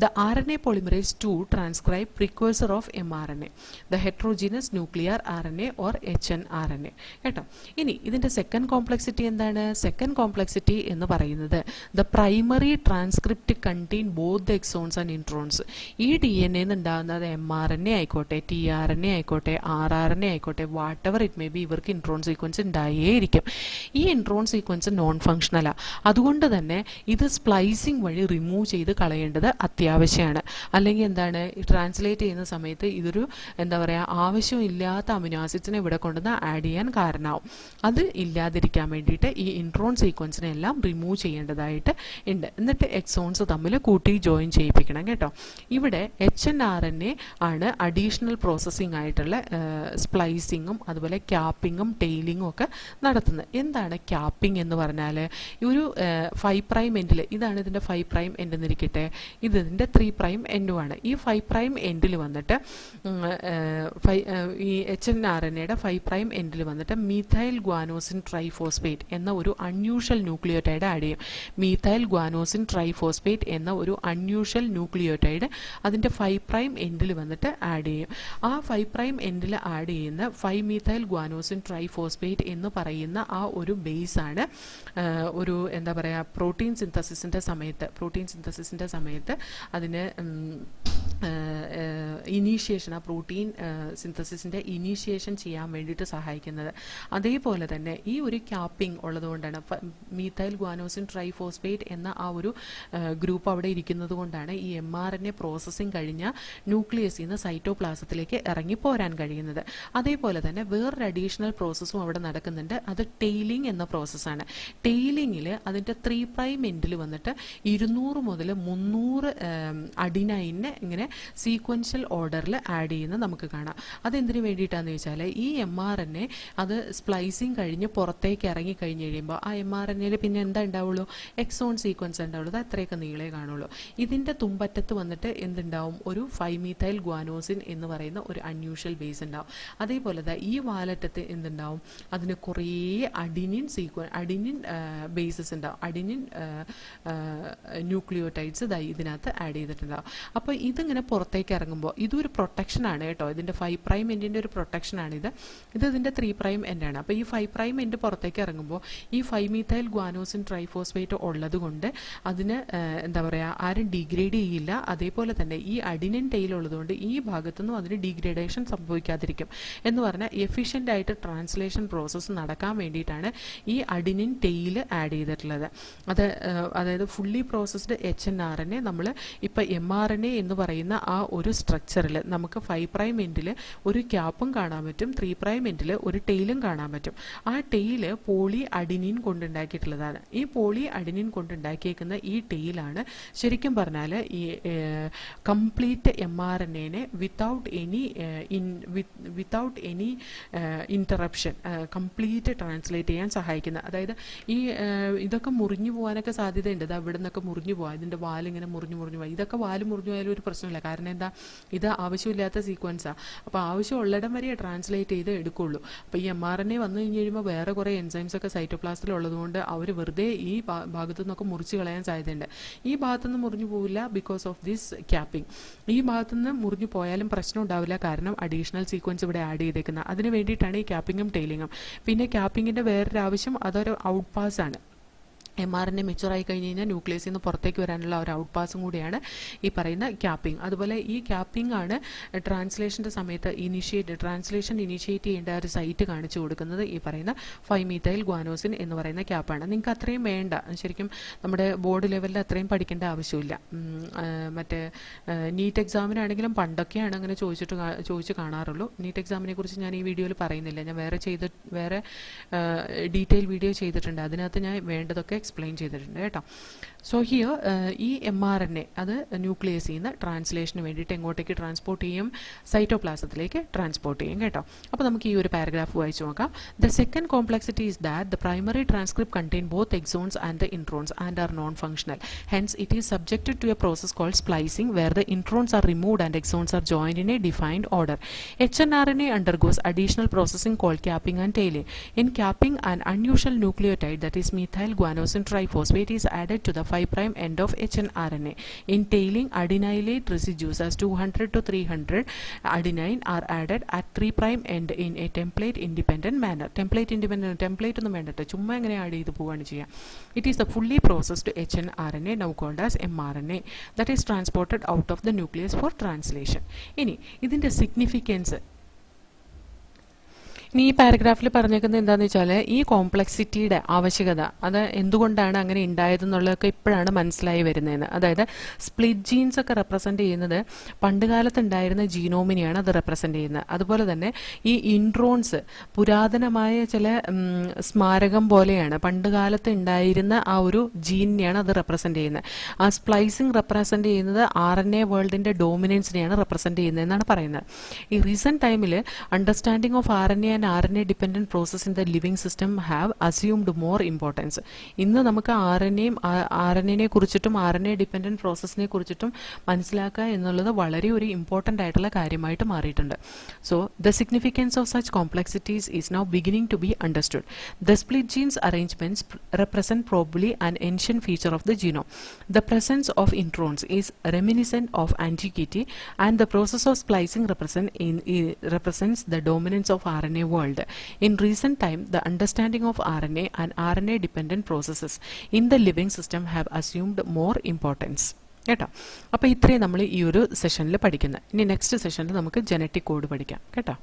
The RNA polymerase 2 transcribe precursor of mRNA, the heterogeneous nuclear RNA or HNRNA. കേട്ടോ. ഇനി ഇതിൻ്റെ second complexity എന്താണ്? Second complexity എന്ന് പറയുന്നത് the primary transcript contain both the exons and introns. ഈ DNA ഉണ്ടാകുന്നത് mRNA ആയിക്കോട്ടെ, tRNA ആയിക്കോട്ടെ, rRNA ആയിക്കോട്ടെ, what ever it may be, ഇവർക്ക് ഇൻട്രോൺ സീക്വൻസ് ഉണ്ടായേയിരിക്കും. ഈ ഇൻട്രോൺ സീക്വൻസ് നോൺ ഫങ്ഷണലാണ്. അതുകൊണ്ട് തന്നെ ഇത് സ്പ്ലൈസിങ് വഴി റിമൂവ് ചെയ്ത് കളയേണ്ടത് അത്യാവശ്യമാണ്. അല്ലെങ്കിൽ എന്താണ്, ട്രാൻസ്ലേറ്റ് ചെയ്യുന്ന സമയത്ത് ഇതൊരു എന്താ പറയുക, ആവശ്യമില്ലാത്ത അമിനോ ആസിഡ്സിനെ ഇവിടെ കൊണ്ടുവന്ന് ആഡ് ചെയ്യാൻ കാരണമാവും. അത് ഇല്ലാതിരിക്കാൻ വേണ്ടിയിട്ട് ഈ ഇൻട്രോൺ സീക്വൻസിനെ എല്ലാം റിമൂവ് ചെയ്യേണ്ടതായിട്ട് ഉണ്ട്. എന്നിട്ട് എക്സോൺസ് തമ്മിൽ കൂട്ടി ജോയിൻ ചെയ്യിപ്പിക്കണം കേട്ടോ. ഇവിടെ HNRNA ആണ് അഡീഷണൽ പ്രോസസ്സിംഗ് ആയിട്ടുള്ള സ്പ്ലൈസിങ്ങും അതുപോലെ ക്യാപ്പിങ്ങും ടെയിലിങ്ങും ഒക്കെ നടത്തുന്നത്. എന്താണ് ക്യാപ്പിംഗ് എന്ന് പറഞ്ഞാൽ? ഒരു 5' എൻഡിൽ, ഇതാണ് ഇതിൻ്റെ 5' എൻഡ് എന്നിരിക്കട്ടെ, ഇത് ഇതിൻ്റെ 3' എൻഡുമാണ്. ഈ 5' എൻഡിൽ വന്നിട്ട് ഈ HNRNAയുടെ 5' എൻഡിൽ വന്നിട്ട് മീഥൈൽ ഗ്വാനോസിൻ ട്രൈഫോസ്ഫേറ്റ് എന്ന ഒരു അൺയൂഷ്വൽ ന്യൂക്ലിയോടൈഡ് ആഡ് ചെയ്യും. മീഥൈൽ ഗ്വാനോസിൻ ട്രൈഫോസ്ഫേറ്റ് എന്ന ഒരു അൺയൂഷ്വൽ ന്യൂക്ലിയോടൈഡ് അതിൻ്റെ 5' എൻഡിൽ വന്നിട്ട് ആഡ് ചെയ്യും. ആ 5' എൻഡിൽ ആഡ് ചെയ്യുന്ന 5-methyl guanosine ട്രൈഫോസ്ഫേറ്റ് എന്ന് പറയുന്ന ആ ഒരു ബേസാണ് ഒരു എന്താ പറയുക പ്രോട്ടീൻ സിന്തസിസിൻ്റെ സമയത്ത് അതിന് ഇനീഷ്യേഷൻ, ആ പ്രോട്ടീൻ സിന്തസിസിൻ്റെ ഇനീഷ്യേഷൻ ചെയ്യാൻ വേണ്ടിയിട്ട് സഹായിക്കുന്നത്. അതേപോലെ തന്നെ ഈ ഒരു ക്യാപ്പിംഗ് ഉള്ളതുകൊണ്ടാണ് മീഥൈൽ ഗ്വാനോസിൻ ട്രൈഫോസ്ഫേറ്റ് എന്ന ആ ഒരു ഗ്രൂപ്പ് അവിടെ ഇരിക്കുന്നത് കൊണ്ടാണ് ഈ mRNA പ്രോസസ്സിങ് കഴിഞ്ഞ ന്യൂക്ലിയസിൽ നിന്ന് സൈറ്റോപ്ലാസത്തിലേക്ക് ഇറങ്ങിപ്പോരാൻ കഴിയുന്നത്. അതേപോലെ തന്നെ വേറൊരു അഡീഷണൽ പ്രോസസ്സും അവിടെ നടക്കുന്നുണ്ട്. അത് ടെയിലിംഗ് എന്ന പ്രോസസ്സാണ്. ടെയിലിങ്ങിൽ അതിൻ്റെ 3' എൻഡിൽ വന്നിട്ട് 200 മുതൽ 300 അഡിനൈനെ ഇങ്ങനെ സീക്വൻഷ്യൽ ഓർഡറിൽ ആഡ് ചെയ്യുന്നത് നമുക്ക് കാണാം. അതെന്തിനു വേണ്ടിയിട്ടാണെന്ന് വെച്ചാൽ ഈ mRNA അത് സ്പ്ലൈസിങ് കഴിഞ്ഞ് പുറത്തേക്ക് ഇറങ്ങി കഴിഞ്ഞ് കഴിയുമ്പോൾ ആ mRNAയിൽ പിന്നെ എന്താ ഉണ്ടാവുള്ളൂ? എക്സോൺ സീക്വൻസ് ഉണ്ടാവുള്ളൂ. അത് അത്രയൊക്കെ നീളേ കാണുള്ളൂ. ഇതിൻ്റെ തുമ്പറ്റത്ത് വന്നിട്ട് എന്തുണ്ടാവും? ഒരു 5-methyl guanosine എന്ന് പറയുന്ന ഒരു അൺയൂഷ്വൽ ബേസ് ഉണ്ടാവും. അതേപോലെ ഈ വാലറ്റത്ത് എന്തുണ്ടാവും? അതിന് കുറേ അഡിനിൻ ബേസസ് ഉണ്ടാവും. അഡിനിൻ ന്യൂക്ലിയോടൈഡ്സ് ഇതിനകത്ത് ആഡ് ചെയ്തിട്ടുണ്ടാവും. അപ്പോൾ ഇതിങ്ങനെ പുറത്തേക്ക് ഇറങ്ങുമ്പോൾ ഇതൊരു പ്രൊട്ടക്ഷനാണ് കേട്ടോ. ഇതിൻ്റെ 5' എൻഡിൻ്റെ ഒരു പ്രൊട്ടക്ഷനാണിത്. ഇതിൻ്റെ 3' എൻഡാണ്. അപ്പോൾ ഈ 5' എൻഡ് പുറത്തേക്ക് ഇറങ്ങുമ്പോൾ ഈ 5-methyl guanosine ട്രൈഫോസ്ഫേറ്റ് ഉള്ളത് കൊണ്ട് അതിന് എന്താ പറയുക, ആരും ഡീഗ്രേഡ് ചെയ്യില്ല. അതേപോലെ തന്നെ ഈ അഡിനിൻ ടെയിൽ ഉള്ളതുകൊണ്ട് ഈ ഭാഗത്തുനിന്നും അതിന് ഡീഗ്രേഡേഷൻ സംഭവിക്കാതിരിക്കും. എന്ന് പറഞ്ഞാൽ എഫിഷ്യൻ്റ് ആയിട്ട് ട്രാൻസ്ലേഷൻ പ്രോസസ്സ് നടക്കാൻ വേണ്ടിയിട്ടാണ് ഈ അഡിനിൻ ടെയിൽ ആഡ് ചെയ്തിട്ടുള്ളത്. അതായത് ഫുള്ളി പ്രോസസ്ഡ് HNRNA നമ്മൾ ഇപ്പോൾ mRNA എന്ന് പറയുന്ന ആ ഒരു സ്ട്രക്ചറിൽ നമുക്ക് 5' എൻഡിൽ ഒരു ക്യാപ്പും കാണാൻ പറ്റും, 3' എൻഡിൽ ഒരു ടെയിലും കാണാൻ പറ്റും. ആ ടെയില് പോളി അഡിനിൻ കൊണ്ടുണ്ടാക്കിയിട്ടുള്ളതാണ്. ഈ പോളി അഡിനിൻ കൊണ്ടുണ്ടാക്കിയേക്കുന്ന ഈ ടെയിലാണ് ശരിക്കും പറഞ്ഞാൽ ഈ complete mRNA without any interruption complete translate ചെയ്യാൻ സഹായിക്കുന്നത്. അതായത് ഈ ഇതൊക്കെ മുറിഞ്ഞു പോകാനൊക്കെ സാധ്യതയുണ്ട്. ഇത് അവിടെ നിന്നൊക്കെ മുറിഞ്ഞു പോകാം. ഇതിൻ്റെ വാലിങ്ങനെ മുറിഞ്ഞു പോകാം. ഇതൊക്കെ വാല് മുറിഞ്ഞു പോയാലും ഒരു പ്രശ്നമില്ല. കാരണം എന്താ, ഇത് ആവശ്യമില്ലാത്ത സീക്വൻസാണ്. അപ്പോൾ ആവശ്യമുള്ളിടം വരെ ട്രാൻസ്ലേറ്റ് ചെയ്ത് എടുക്കുള്ളൂ. അപ്പോൾ ഈ mRNA വന്നു കഴിഞ്ഞ് കഴിയുമ്പോൾ വേറെ കുറേ എൻസൈംസ് ഒക്കെ സൈറ്റോപ്ലാസ്റ്റിൽ ഉള്ളതുകൊണ്ട് അവർ വെറുതെ ഈ ഭാഗത്തു നിന്നൊക്കെ മുറിച്ച് കളയാൻ സാധ്യതയുണ്ട്. ഈ ഭാഗത്തുനിന്ന് മുറിഞ്ഞു പോവില്ല ബിക്കോസ് ഓഫ് ദിസ് ക്യാപ്പിംഗ്. ഈ ഭാഗത്തുനിന്ന് മുറിഞ്ഞു പോയാലും പ്രശ്നം ഉണ്ടാവില്ല, കാരണം അഡീഷണൽ സീക്വൻസ് ഇവിടെ ആഡ് ചെയ്തേക്കുന്നത്. അതിന് വേണ്ടിയിട്ടാണ് ഈ ക്യാപ്പിങ്ങും ടെയിലിങ്ങും. പിന്നെ ക്യാപ്പിങ്ങിൻ്റെ വേറൊരു ആവശ്യം, അതൊരു ഔട്ട് പാസ് ആണ്. mRNA മെച്ചുറായി കഴിഞ്ഞ് കഴിഞ്ഞാൽ ന്യൂക്ലിയസിൽ നിന്ന് പുറത്തേക്ക് വരാനുള്ള ഒരു ഔട്ട് പാസും കൂടിയാണ് ഈ പറയുന്ന ക്യാപ്പിംഗ്. അതുപോലെ ഈ ക്യാപ്പിംഗ് ആണ് ട്രാൻസ്ലേഷൻ്റെ സമയത്ത് ട്രാൻസ്ലേഷൻ ഇനിഷ്യേറ്റ് ചെയ്യേണ്ട ഒരു സൈറ്റ് കാണിച്ചു കൊടുക്കുന്നത് ഈ പറയുന്ന 5-methyl guanosine എന്ന് പറയുന്ന ക്യാപ്പാണ്. നിങ്ങൾക്ക് അത്രയും വേണ്ട, ശരിക്കും നമ്മുടെ ബോർഡ് ലെവലിൽ അത്രയും പഠിക്കേണ്ട ആവശ്യമില്ല. മറ്റേ നീറ്റ് എക്സാമിനാണെങ്കിലും പണ്ടൊക്കെയാണ് അങ്ങനെ ചോദിച്ച് കാണാറുള്ളൂ. നീറ്റ് എക്സാമിനെ കുറിച്ച് ഞാൻ ഈ വീഡിയോയിൽ പറയുന്നില്ല. ഞാൻ വേറെ ഡീറ്റെയിൽ വീഡിയോ ചെയ്തിട്ടുണ്ട്. അതിനകത്ത് ഞാൻ വേണ്ടതൊക്കെ എക്സ്പ്ലെയിൻ ചെയ്തിട്ടുണ്ട് കേട്ടോ. സോ ഹിയർ ഈ mRNA അത് ന്യൂക്ലിയസിൽ നിന്ന് ട്രാൻസ്ലേഷന് വേണ്ടിയിട്ട് എങ്ങോട്ടേക്ക് ട്രാൻസ്പോർട്ട് ചെയ്യും? സൈറ്റോപ്ലാസത്തിലേക്ക് ട്രാൻസ്പോർട്ട് ചെയ്യും കേട്ടോ. അപ്പോൾ നമുക്ക് ഈ ഒരു പാരഗ്രാഫ് വായിച്ചു നോക്കാം. The second complexity is that the primary transcript contain both exons and the introns and are non functional. Hence it is subjected to a process called splicing where the introns are removed and exons are joined in a defined order. HNRNA undergoes additional processing called capping and tailing. In capping, an unusual nucleotide, that is methyl guanosine triphosphate, is added to the 5' end of HNRNA. In tailing, adenylate residues as 200 to 300 adenine are added at 3' end in a template independent manner. Template ഒന്നും വേണ്ടട്ടോ, ചുമ്മാ എങ്ങനെ add ചെയ്ത് പോവുകയാണ് ചെയ്യുക. It is the fully processed HNRNA, now called as mRNA, that is transported out of the nucleus for translation. ഇനി ഇതിൻ്റെ significance ഇനി ഈ പാരഗ്രാഫിൽ പറഞ്ഞേക്കുന്നത് എന്താണെന്ന് വെച്ചാൽ ഈ കോംപ്ലക്സിറ്റിയുടെ ആവശ്യകത, അത് എന്തുകൊണ്ടാണ് അങ്ങനെ ഉണ്ടായതെന്നുള്ളതൊക്കെ ഇപ്പോഴാണ് മനസ്സിലായി വരുന്നതെന്ന്. അതായത് സ്പ്ലിറ്റ് ജീൻസ് ഒക്കെ റെപ്രസെൻ്റ് ചെയ്യുന്നത് പണ്ടുകാലത്ത് ഉണ്ടായിരുന്ന ജീനോമിനെയാണ് അത് റെപ്രസെൻ്റ് ചെയ്യുന്നത്. അതുപോലെ തന്നെ ഈ ഇൻട്രോൺസ് പുരാതനമായ ചില സ്മാരകം പോലെയാണ്, പണ്ടുകാലത്ത് ഉണ്ടായിരുന്ന ആ ഒരു ജീനിനെയാണ് അത് റെപ്രസെൻ്റ് ചെയ്യുന്നത്. ആ സ്പ്ലൈസിങ് റെപ്രസെൻ്റ് ചെയ്യുന്നത് RNA വേൾഡിൻ്റെ ഡോമിനൻസിനെയാണ് റെപ്രസെൻ്റ് ചെയ്യുന്നതെന്നാണ് പറയുന്നത്. ഈ റീസെൻറ്റ് ടൈമിൽ understanding of RNA and RNA dependent process in the living system have assumed more importance. ഇന്ന് നമുക്ക് RNA കുറിച്ചിട്ടും RNA ഡിപ്പെൻഡൻറ്റ് പ്രോസസ്സിനെ കുറിച്ചിട്ടും മനസ്സിലാക്കുക എന്നുള്ളത് വളരെ ഒരു ഇമ്പോർട്ടൻ്റ് ആയിട്ടുള്ള കാര്യമായിട്ട് മാറിയിട്ടുണ്ട്. So the significance of such complexities is now beginning to be understood. The split genes arrangements represent probably an ancient feature of the genome. The presence of introns is reminiscent of antiquity, and the process of splicing represents the dominance of RNA world. In recent time, the understanding of RNA and RNA dependent processes in the living system have assumed more importance. കേട്ടോ. അപ്പോൾ ഇത്രയും നമ്മൾ ഈ ഒരു സെഷനിൽ പഠിക്കുന്നത്. ഇനി next സെഷനിൽ നമുക്ക് ജനറ്റിക് കോഡ് പഠിക്കാം കേട്ടോ.